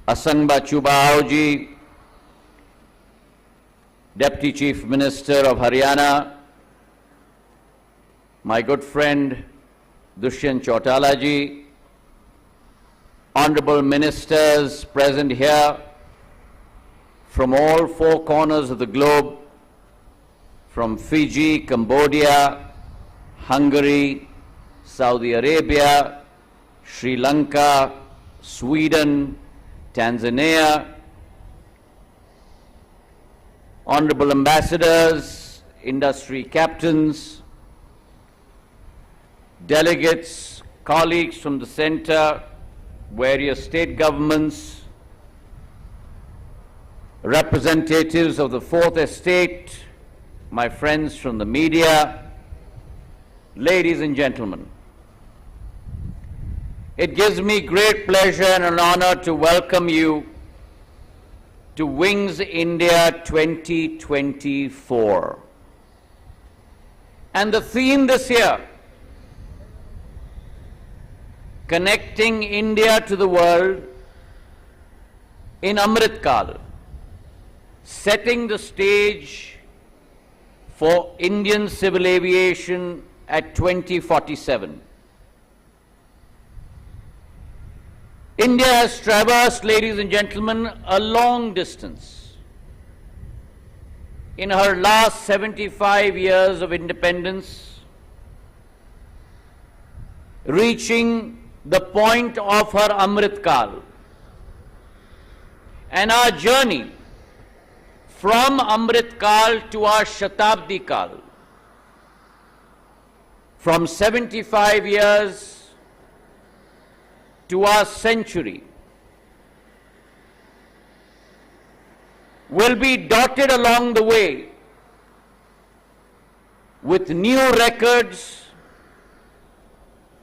Asangba Chubaoji, Deputy Chief Minister of Haryana, my good friend Dushyant Chautala ji, Honorable Ministers present here from all four corners of the globe, from Fiji, Cambodia, Hungary, Saudi Arabia, Sri Lanka, Sweden, Tanzania, Honorable Ambassadors, industry captains, delegates, colleagues from the centre, various state governments, representatives of the Fourth Estate, my friends from the media, ladies and gentlemen. It gives me great pleasure and an honor to welcome you to Wings India 2024. And the theme this year, Connecting India to the World in Amrit Kal, setting the stage for Indian civil aviation at 2047. India has traversed, ladies and gentlemen, a long distance. In her last 75 years of independence, reaching the point of her Amrit Kal, and our journey from Amrit Kal to our Shatabdi Kal, from 75 years to our century, will be dotted along the way with new records,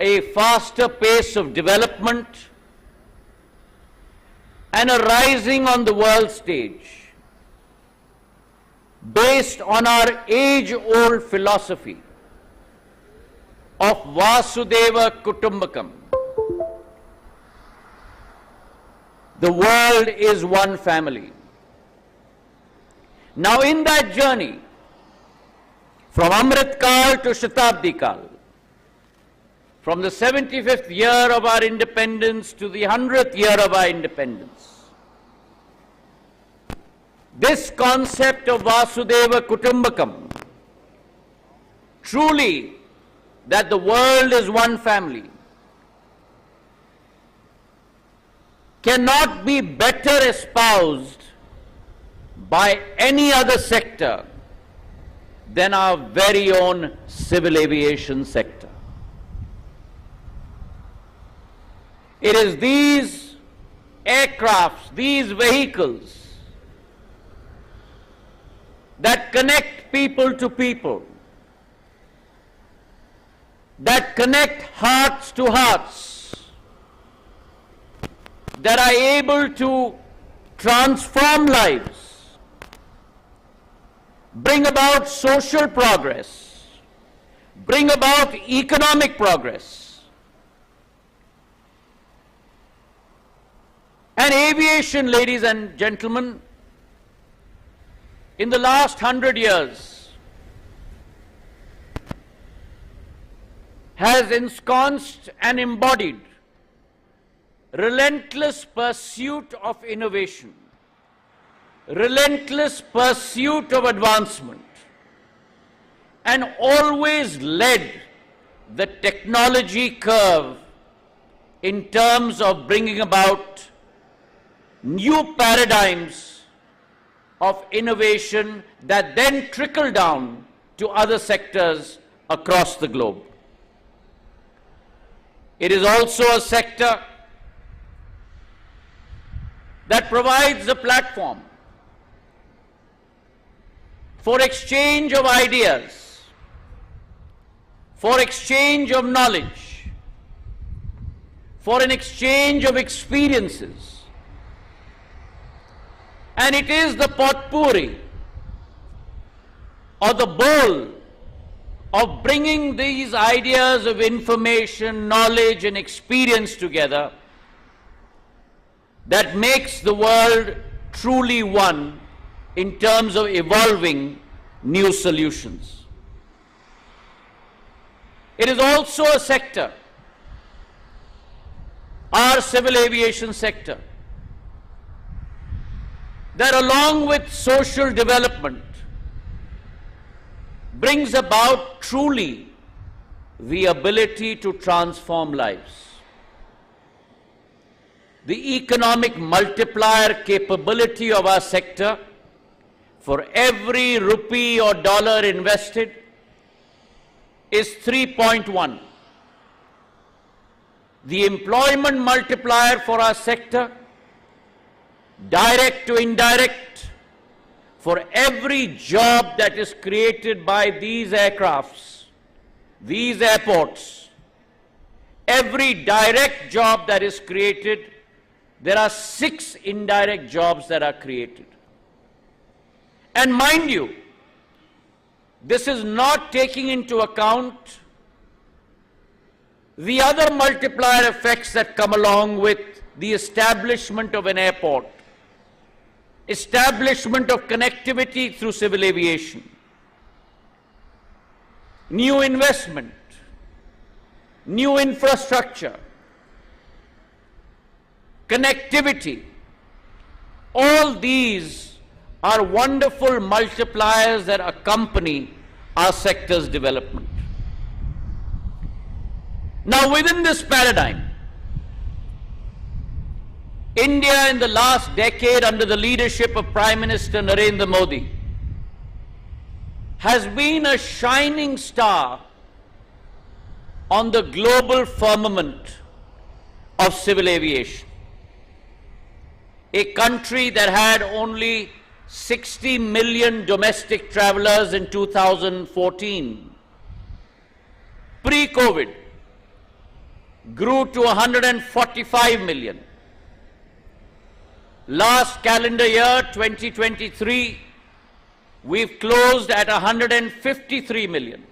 a faster pace of development, and a rising on the world stage based on our age-old philosophy of Vasudeva Kutumbakam. The world is one family. Now in that journey, from Amrit Kal to Shatabdi Kal, from the 75th year of our independence to the 100th year of our independence, this concept of Vasudeva Kutumbakam, truly that the world is one family, cannot be better espoused by any other sector than our very own civil aviation sector. It is these aircrafts, these vehicles that connect people to people, that connect hearts to hearts, that are able to transform lives, bring about social progress, bring about economic progress. And aviation, ladies and gentlemen, in the last 100 years has ensconced and embodied relentless pursuit of innovation, relentless pursuit of advancement, and always led the technology curve in terms of bringing about new paradigms of innovation that then trickle down to other sectors across the globe. It is also a sector that provides a platform for exchange of ideas, for exchange of knowledge, for an exchange of experiences. And it is the potpourri or the bowl of bringing these ideas of information, knowledge, and experience together that makes the world truly one in terms of evolving new solutions. It is also a sector, our civil aviation sector, that along with social development brings about truly the ability to transform lives. The economic multiplier capability of our sector, for every rupee or dollar invested, is 3.1. The employment multiplier for our sector, direct to indirect, for every job that is created by these aircrafts, these airports, every direct job that is created, there are 6 indirect jobs that are created. And mind you, this is not taking into account the other multiplier effects that come along with the establishment of an airport, establishment of connectivity through civil aviation, new investment, new infrastructure, connectivity. All these are wonderful multipliers that accompany our sector's development. Now, within this paradigm, India in the last decade under the leadership of Prime Minister Narendra Modi has been a shining star on the global firmament of civil aviation. A country that had only 60 million domestic travelers in 2014, pre-COVID, grew to 145 million. Last calendar year, 2023, we've closed at 153 million.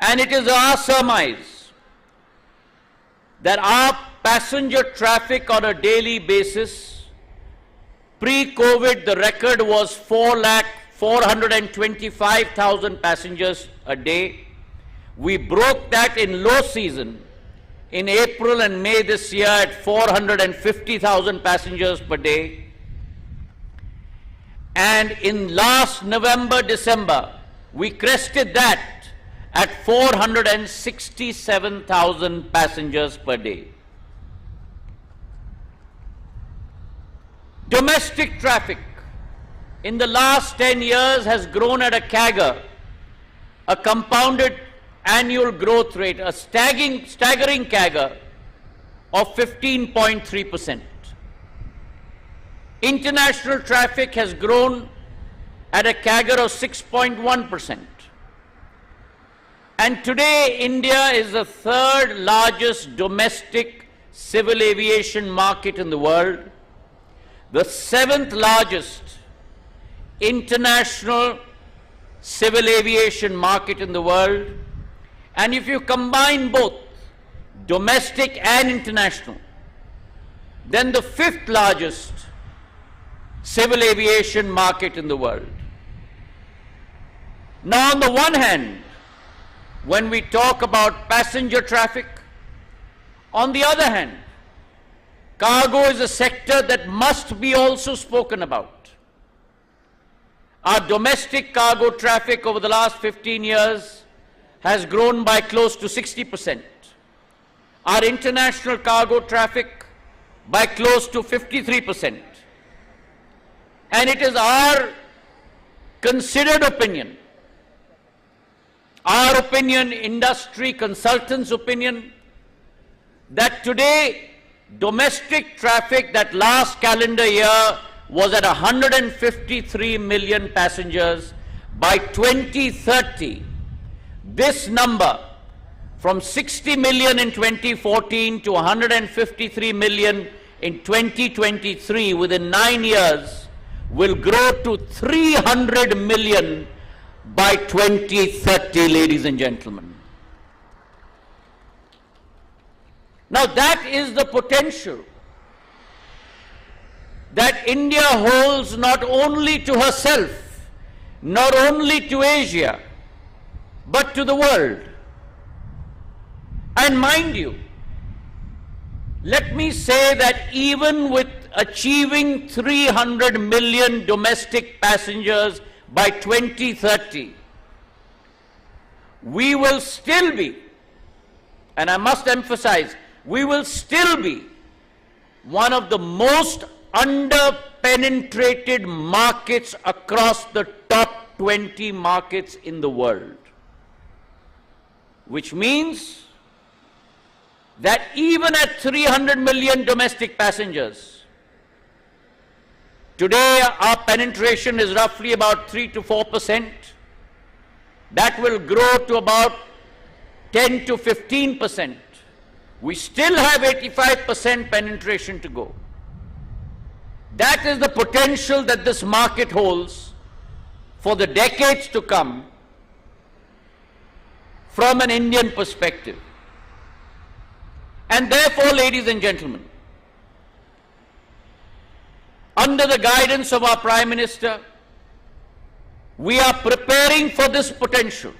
And it is our surmise that our passenger traffic on a daily basis, pre-COVID, the record was 4,425,000 passengers a day. We broke that in low season in April and May this year at 450,000 passengers per day. And in last November, December, we crested that at 467,000 passengers per day. Domestic traffic in the last 10 years has grown at a CAGR, a compounded annual growth rate, a staggering CAGR of 15.3%. International traffic has grown at a CAGR of 6.1%. And today, India is the third largest domestic civil aviation market in the world, the seventh largest international civil aviation market in the world. And if you combine both domestic and international, then the fifth largest civil aviation market in the world. Now, on the one hand, when we talk about passenger traffic, on the other hand, cargo is a sector that must be also spoken about. Our domestic cargo traffic over the last 15 years has grown by close to 60%. Our international cargo traffic by close to 53%. And it is our considered opinion, our opinion, industry consultants' opinion, that today domestic traffic that last calendar year was at 153 million passengers. By 2030, this number from 60 million in 2014 to 153 million in 2023, within 9 years, will grow to 300 million by 2030, ladies and gentlemen. Now that is the potential that India holds not only to herself, not only to Asia, but to the world. And mind you, let me say that even with achieving 300 million domestic passengers by 2030, we will still be, and I must emphasize, we will still be one of the most under-penetrated markets across the top 20 markets in the world. Which means that even at 300 million domestic passengers, today our penetration is roughly about 3 to 4%. That will grow to about 10 to 15%. We still have 85% penetration to go. That is the potential that this market holds for the decades to come from an Indian perspective. And therefore, ladies and gentlemen, under the guidance of our Prime Minister, we are preparing for this potential.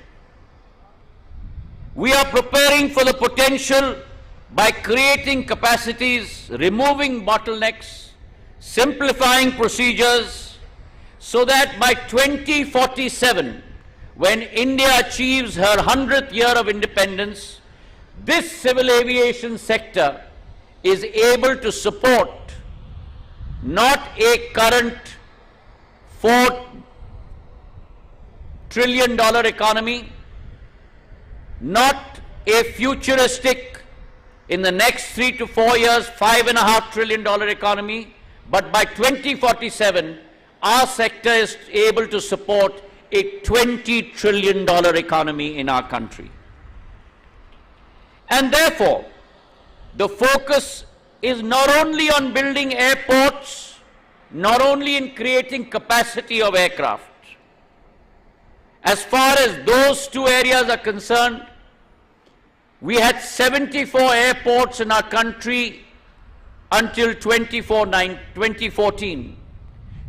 We are preparing for the potential by creating capacities, removing bottlenecks, simplifying procedures, so that by 2047, when India achieves her 100th year of independence, this civil aviation sector is able to support not a current $4 trillion economy, not a futuristic, in the next 3 to 4 years, $5.5 trillion economy, but by 2047, our sector is able to support a $20 trillion economy in our country. And therefore, the focus is not only on building airports, not only in creating capacity of aircraft. As far as those two areas are concerned, we had 74 airports in our country until 2014.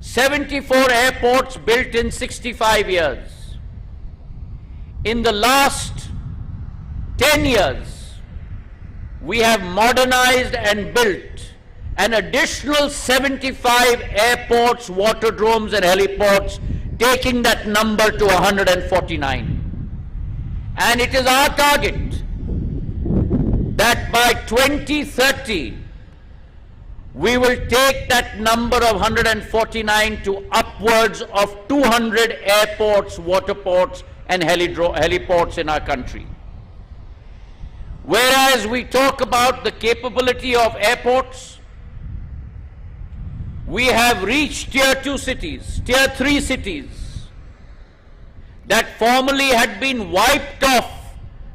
74 airports built in 65 years. In the last 10 years, we have modernized and built an additional 75 airports, waterdromes and heliports, taking that number to 149. And it is our target that by 2030, we will take that number of 149 to upwards of 200 airports, waterports and heliports in our country. Whereas we talk about the capability of airports, we have reached tier 2 cities, tier 3 cities that formerly had been wiped off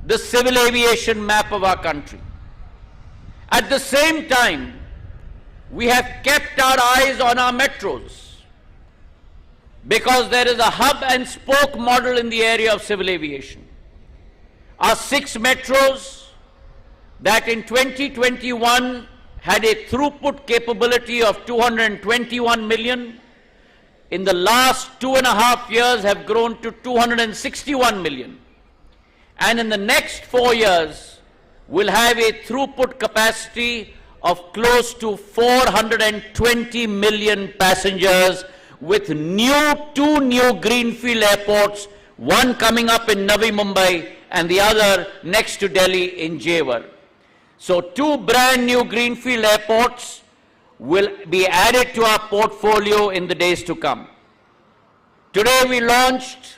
the civil aviation map of our country. At the same time, we have kept our eyes on our metros because there is a hub and spoke model in the area of civil aviation. Our 6 metros that in 2021 had a throughput capability of 221 million, in the last 2.5 years have grown to 261 million. And in the next 4 years, we'll have a throughput capacity of close to 420 million passengers with 2 new greenfield airports, one coming up in Navi Mumbai and the other next to Delhi in Jewar. So 2 brand new greenfield airports will be added to our portfolio in the days to come. Today we launched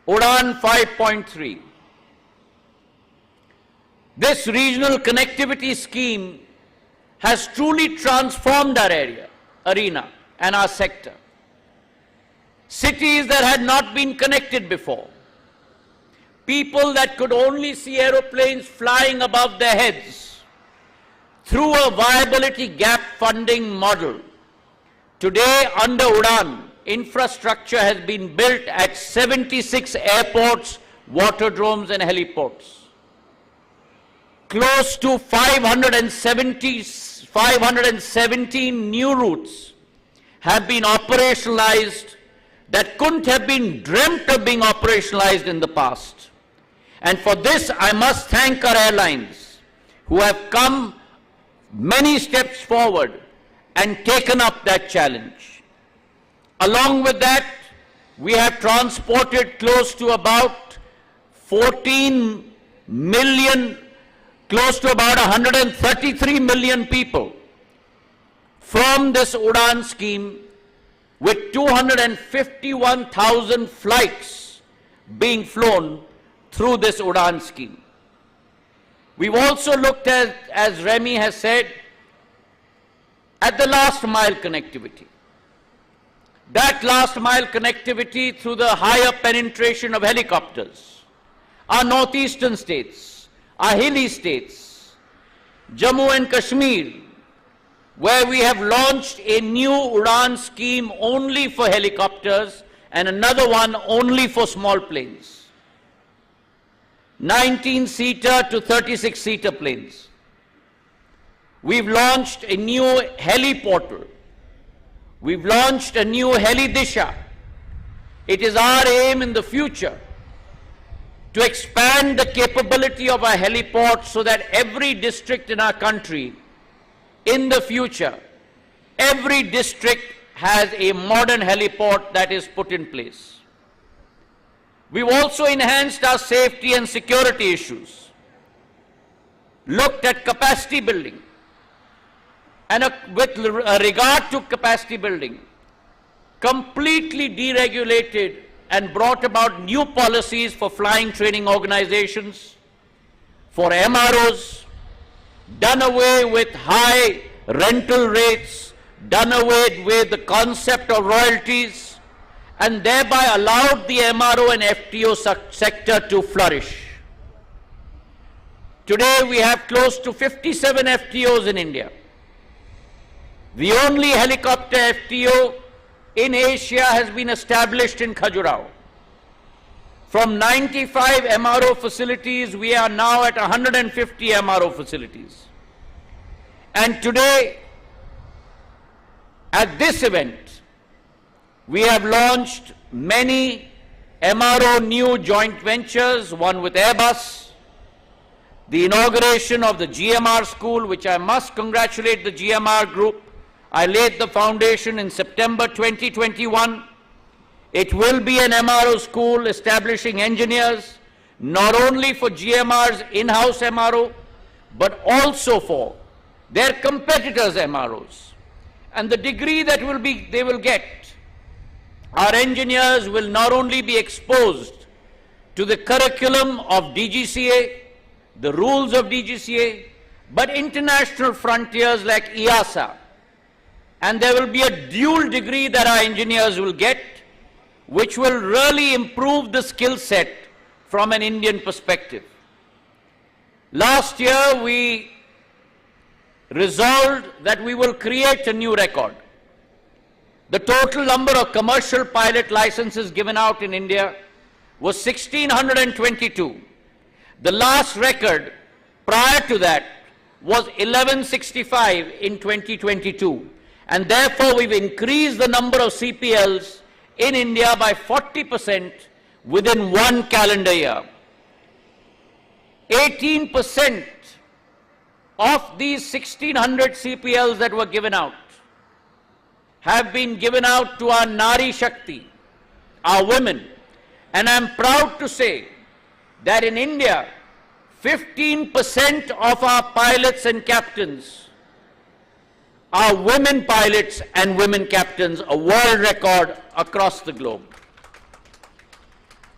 Udan 5.3. This regional connectivity scheme has truly transformed our arena and our sector. Cities that had not been connected before, people that could only see aeroplanes flying above their heads, through a viability gap funding model. Today, under Udan, infrastructure has been built at 76 airports, waterdromes and heliports. Close to 517 new routes have been operationalized that couldn't have been dreamt of being operationalized in the past. And for this, I must thank our airlines who have come many steps forward and taken up that challenge. Along with that, we have transported close to about 14 million, close to about 133 million people from this Udan scheme, with 251,000 flights being flown through this Udan scheme. We've also looked at, as Remy has said, at the last mile connectivity. That last mile connectivity through the higher penetration of helicopters. Our northeastern states, our hilly states, Jammu and Kashmir, where we have launched a new Udan scheme only for helicopters and another one only for small planes. 19-seater to 36-seater planes. We've launched a new heli portal. We've launched a new heli disha. It is our aim in the future to expand the capability of our heliports so that every district in our country, in the future, every district has a modern heliport that is put in place. We've also enhanced our safety and security issues, looked at capacity building. and with regard to capacity building, completely deregulated and brought about new policies for flying training organizations, for MROs, done away with high rental rates, done away with the concept of royalties, and thereby allowed the MRO and FTO sector to flourish. Today we have close to 57 FTOs in India. The only helicopter FTO in Asia has been established in Khajuraho. From 95 MRO facilities, we are now at 150 MRO facilities. And today, at this event, we have launched many MRO new joint ventures, one with Airbus, the inauguration of the GMR school, which I must congratulate the GMR group. I laid the foundation in September 2021. It will be an MRO school establishing engineers, not only for GMR's in-house MRO, but also for their competitors' MROs. And the degree that they will get, our engineers will not only be exposed to the curriculum of DGCA, the rules of DGCA, but international frontiers like EASA. And there will be a dual degree that our engineers will get, which will really improve the skill set from an Indian perspective. Last year, we resolved that we will create a new record. The total number of commercial pilot licenses given out in India was 1,622. The last record prior to that was 1165 in 2022. And therefore, we've increased the number of CPLs in India by 40% within one calendar year. 18% of these 1,600 CPLs that were given out have been given out to our Nari Shakti, our women. And I'm proud to say that in India, 15% of our pilots and captains are women pilots and women captains, a world record across the globe.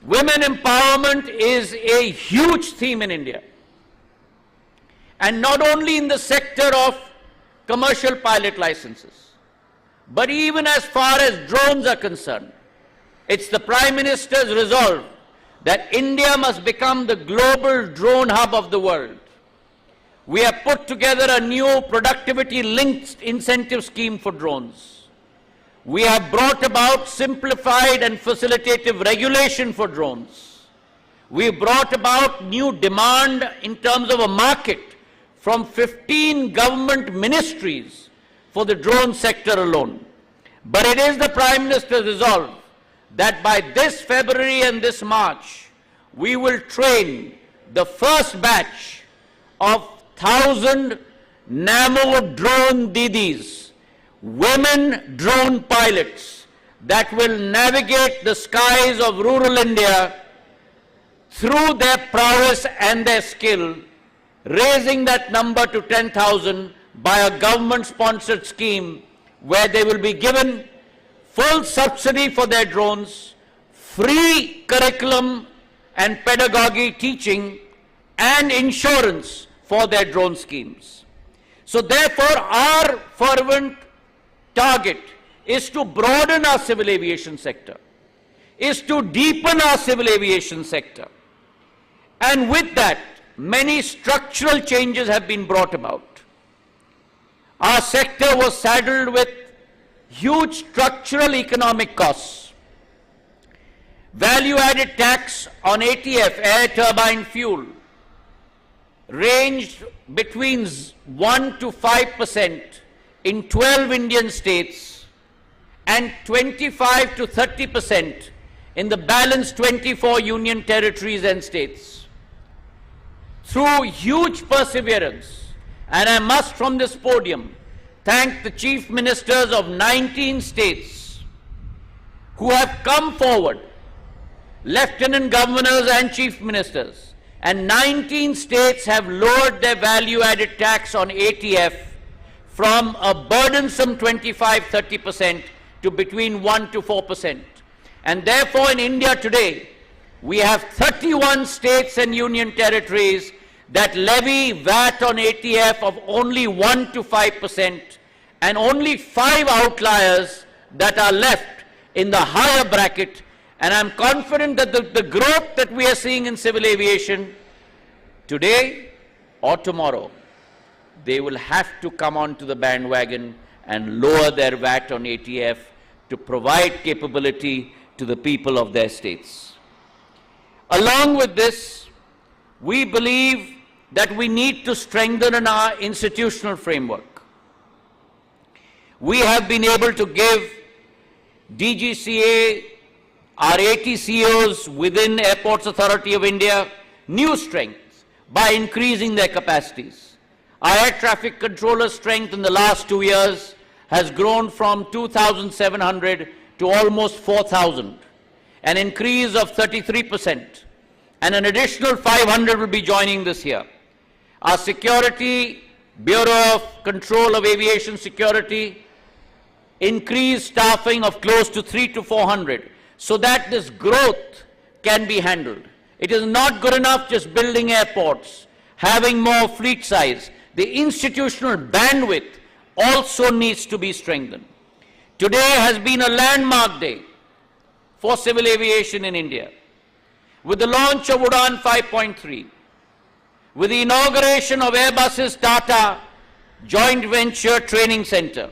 Women empowerment is a huge theme in India. And not only in the sector of commercial pilot licenses, but even as far as drones are concerned. It's the Prime Minister's resolve that India must become the global drone hub of the world. We have put together a new productivity-linked incentive scheme for drones. We have brought about simplified and facilitative regulation for drones. We brought about new demand in terms of a market from 15 government ministries for the drone sector alone. But it is the Prime Minister's resolve that by this February and this March, we will train the first batch of 1,000 Namo drone Didis, women drone pilots that will navigate the skies of rural India through their prowess and their skill, raising that number to 10,000 by a government-sponsored scheme where they will be given full subsidy for their drones, free curriculum and pedagogy teaching, and insurance for their drone schemes. So therefore, our fervent target is to broaden our civil aviation sector, is to deepen our civil aviation sector. And with that, many structural changes have been brought about. Our sector was saddled with huge structural economic costs. Value-added tax on ATF, air turbine fuel, ranged between 1 to 5% in 12 Indian states and 25 to 30% in the balance 24 union territories and states. Through huge perseverance, and I must from this podium thank the chief ministers of 19 states who have come forward, lieutenant governors and chief ministers, and 19 states have lowered their value-added tax on ATF from a burdensome 25-30% to between 1 to 4%. And therefore in India today, we have 31 states and union territories that levy VAT on ATF of only 1 to 5%, and only 5 outliers that are left in the higher bracket. And I'm confident that the growth that we are seeing in civil aviation today or tomorrow, they will have to come onto the bandwagon and lower their VAT on ATF to provide capability to the people of their states. Along with this, we believe that we need to strengthen our institutional framework. We have been able to give DGCA, our ATCOs within Airports Authority of India, new strength by increasing their capacities. Our air traffic controller strength in the last 2 years has grown from 2,700 to almost 4,000, an increase of 33%, and an additional 500 will be joining this year. Our Security Bureau of Control of Aviation Security increased staffing of close to 300 to 400 so that this growth can be handled. It is not good enough just building airports, having more fleet size. The institutional bandwidth also needs to be strengthened. Today has been a landmark day for civil aviation in India, with the launch of Udan 5.3, with the inauguration of Airbus's Tata Joint Venture Training Center,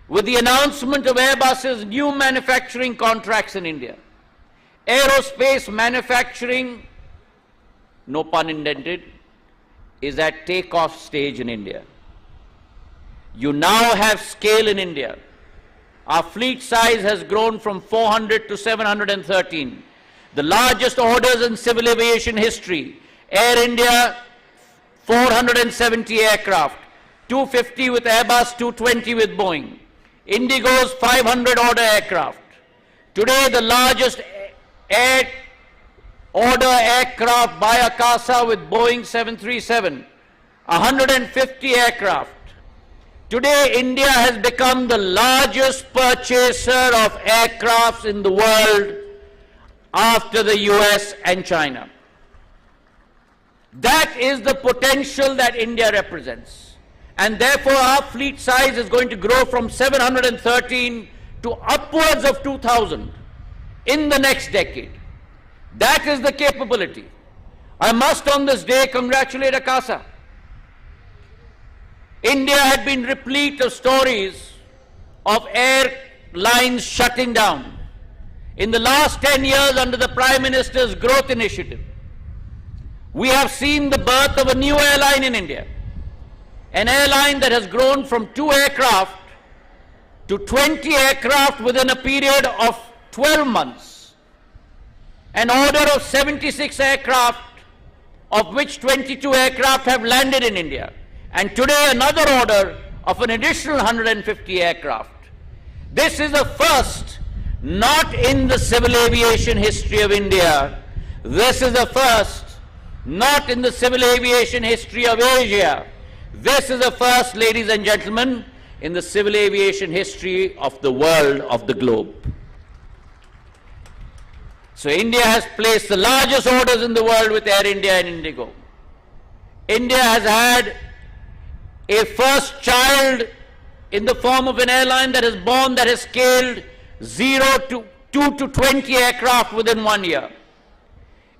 with the announcement of Airbus's new manufacturing contracts in India. Aerospace manufacturing, no pun intended, is at takeoff stage in India. You now have scale in India. Our fleet size has grown from 400 to 713. The largest orders in civil aviation history. Air India, 470 aircraft, 250 with Airbus, 220 with Boeing. Indigo's 500 order aircraft. Today, the largest air order aircraft by Akasa with Boeing 737, 150 aircraft. Today, India has become the largest purchaser of aircrafts in the world after the US and China. That is the potential that India represents. And therefore, our fleet size is going to grow from 713 to upwards of 2,000 in the next decade. That is the capability. I must on this day congratulate Akasa. India had been replete of stories of airlines shutting down. In the last 10 years under the Prime Minister's growth initiative, we have seen the birth of a new airline in India. An airline that has grown from 2 aircraft to 20 aircraft within a period of 12 months. An order of 76 aircraft, of which 22 aircraft have landed in India. And today another order of an additional 150 aircraft. This is a first, not in the civil aviation history of India. This is a first, not in the civil aviation history of Asia. This is a first, ladies and gentlemen, in the civil aviation history of the world, of the globe. So India has placed the largest orders in the world with Air India and Indigo. India has had a first child in the form of an airline that is born, that has scaled 0 to 2 to 20 aircraft within 1 year.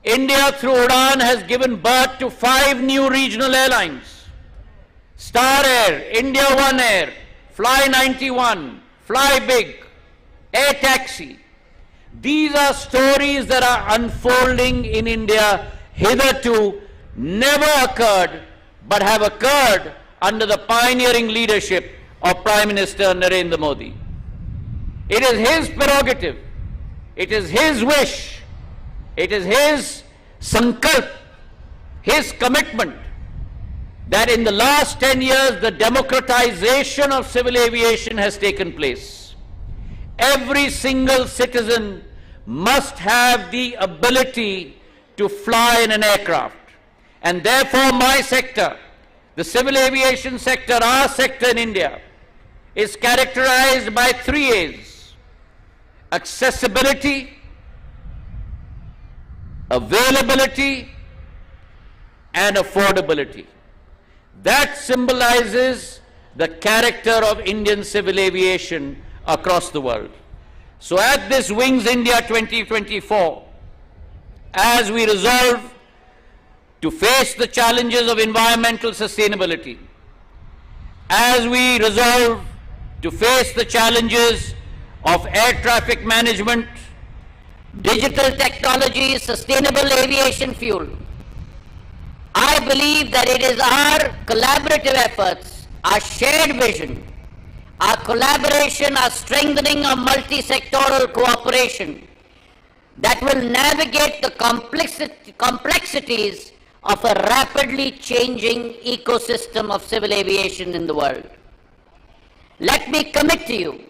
India through Udan has given birth to 5 new regional airlines. Star Air, India One Air, Fly 91, Fly Big, Air Taxi. These are stories that are unfolding in India, hitherto never occurred, but have occurred under the pioneering leadership of Prime Minister Narendra Modi. It is his prerogative, it is his wish, it is his sankalp, his commitment that in the last 10 years the democratization of civil aviation has taken place. Every single citizen must have the ability to fly in an aircraft. And therefore my sector, The civil aviation sector, our sector in India, is characterized by 3 A's: accessibility, availability, and affordability. That symbolizes the character of Indian civil aviation across the world. So at this Wings India 2024, as we resolve to face the challenges of environmental sustainability, as we resolve to face the challenges of air traffic management, digital technology, sustainable aviation fuel, I believe that it is our collaborative efforts, our shared vision, our collaboration, our strengthening of multi-sectoral cooperation that will navigate the complexities of a rapidly changing ecosystem of civil aviation in the world. Let me commit to you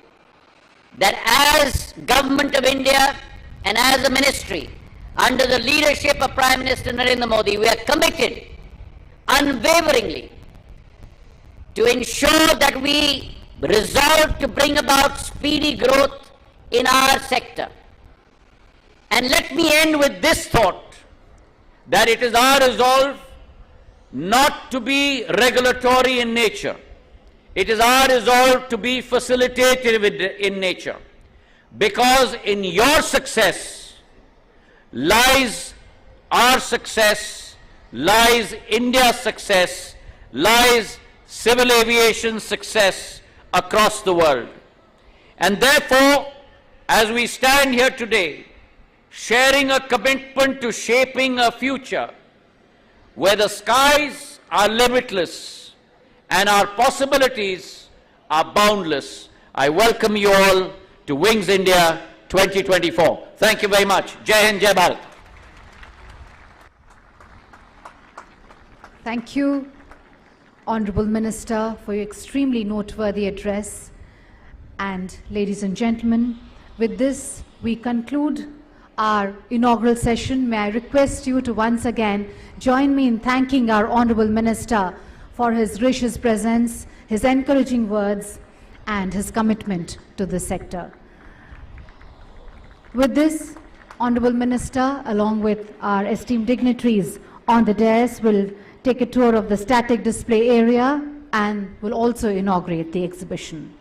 that as Government of India and as a ministry, under the leadership of Prime Minister Narendra Modi, we are committed unwaveringly to ensure that we resolve to bring about speedy growth in our sector. And let me end with this thought, that it is our resolve not to be regulatory in nature. It is our resolve to be facilitative in nature, because in your success lies our success, lies India's success, lies civil aviation success across the world. And therefore, as we stand here today, sharing a commitment to shaping a future where the skies are limitless and our possibilities are boundless, I welcome you all to Wings India 2024. Thank you very much. Jai Hind, Jai Bharat. Thank you, Honorable Minister, for your extremely noteworthy address. And ladies and gentlemen, with this we conclude our inaugural session. May I request you to once again join me in thanking our Honorable Minister for his gracious presence, his encouraging words, and his commitment to the sector. With this, Honorable Minister, along with our esteemed dignitaries on the dais, will take a tour of the static display area and will also inaugurate the exhibition.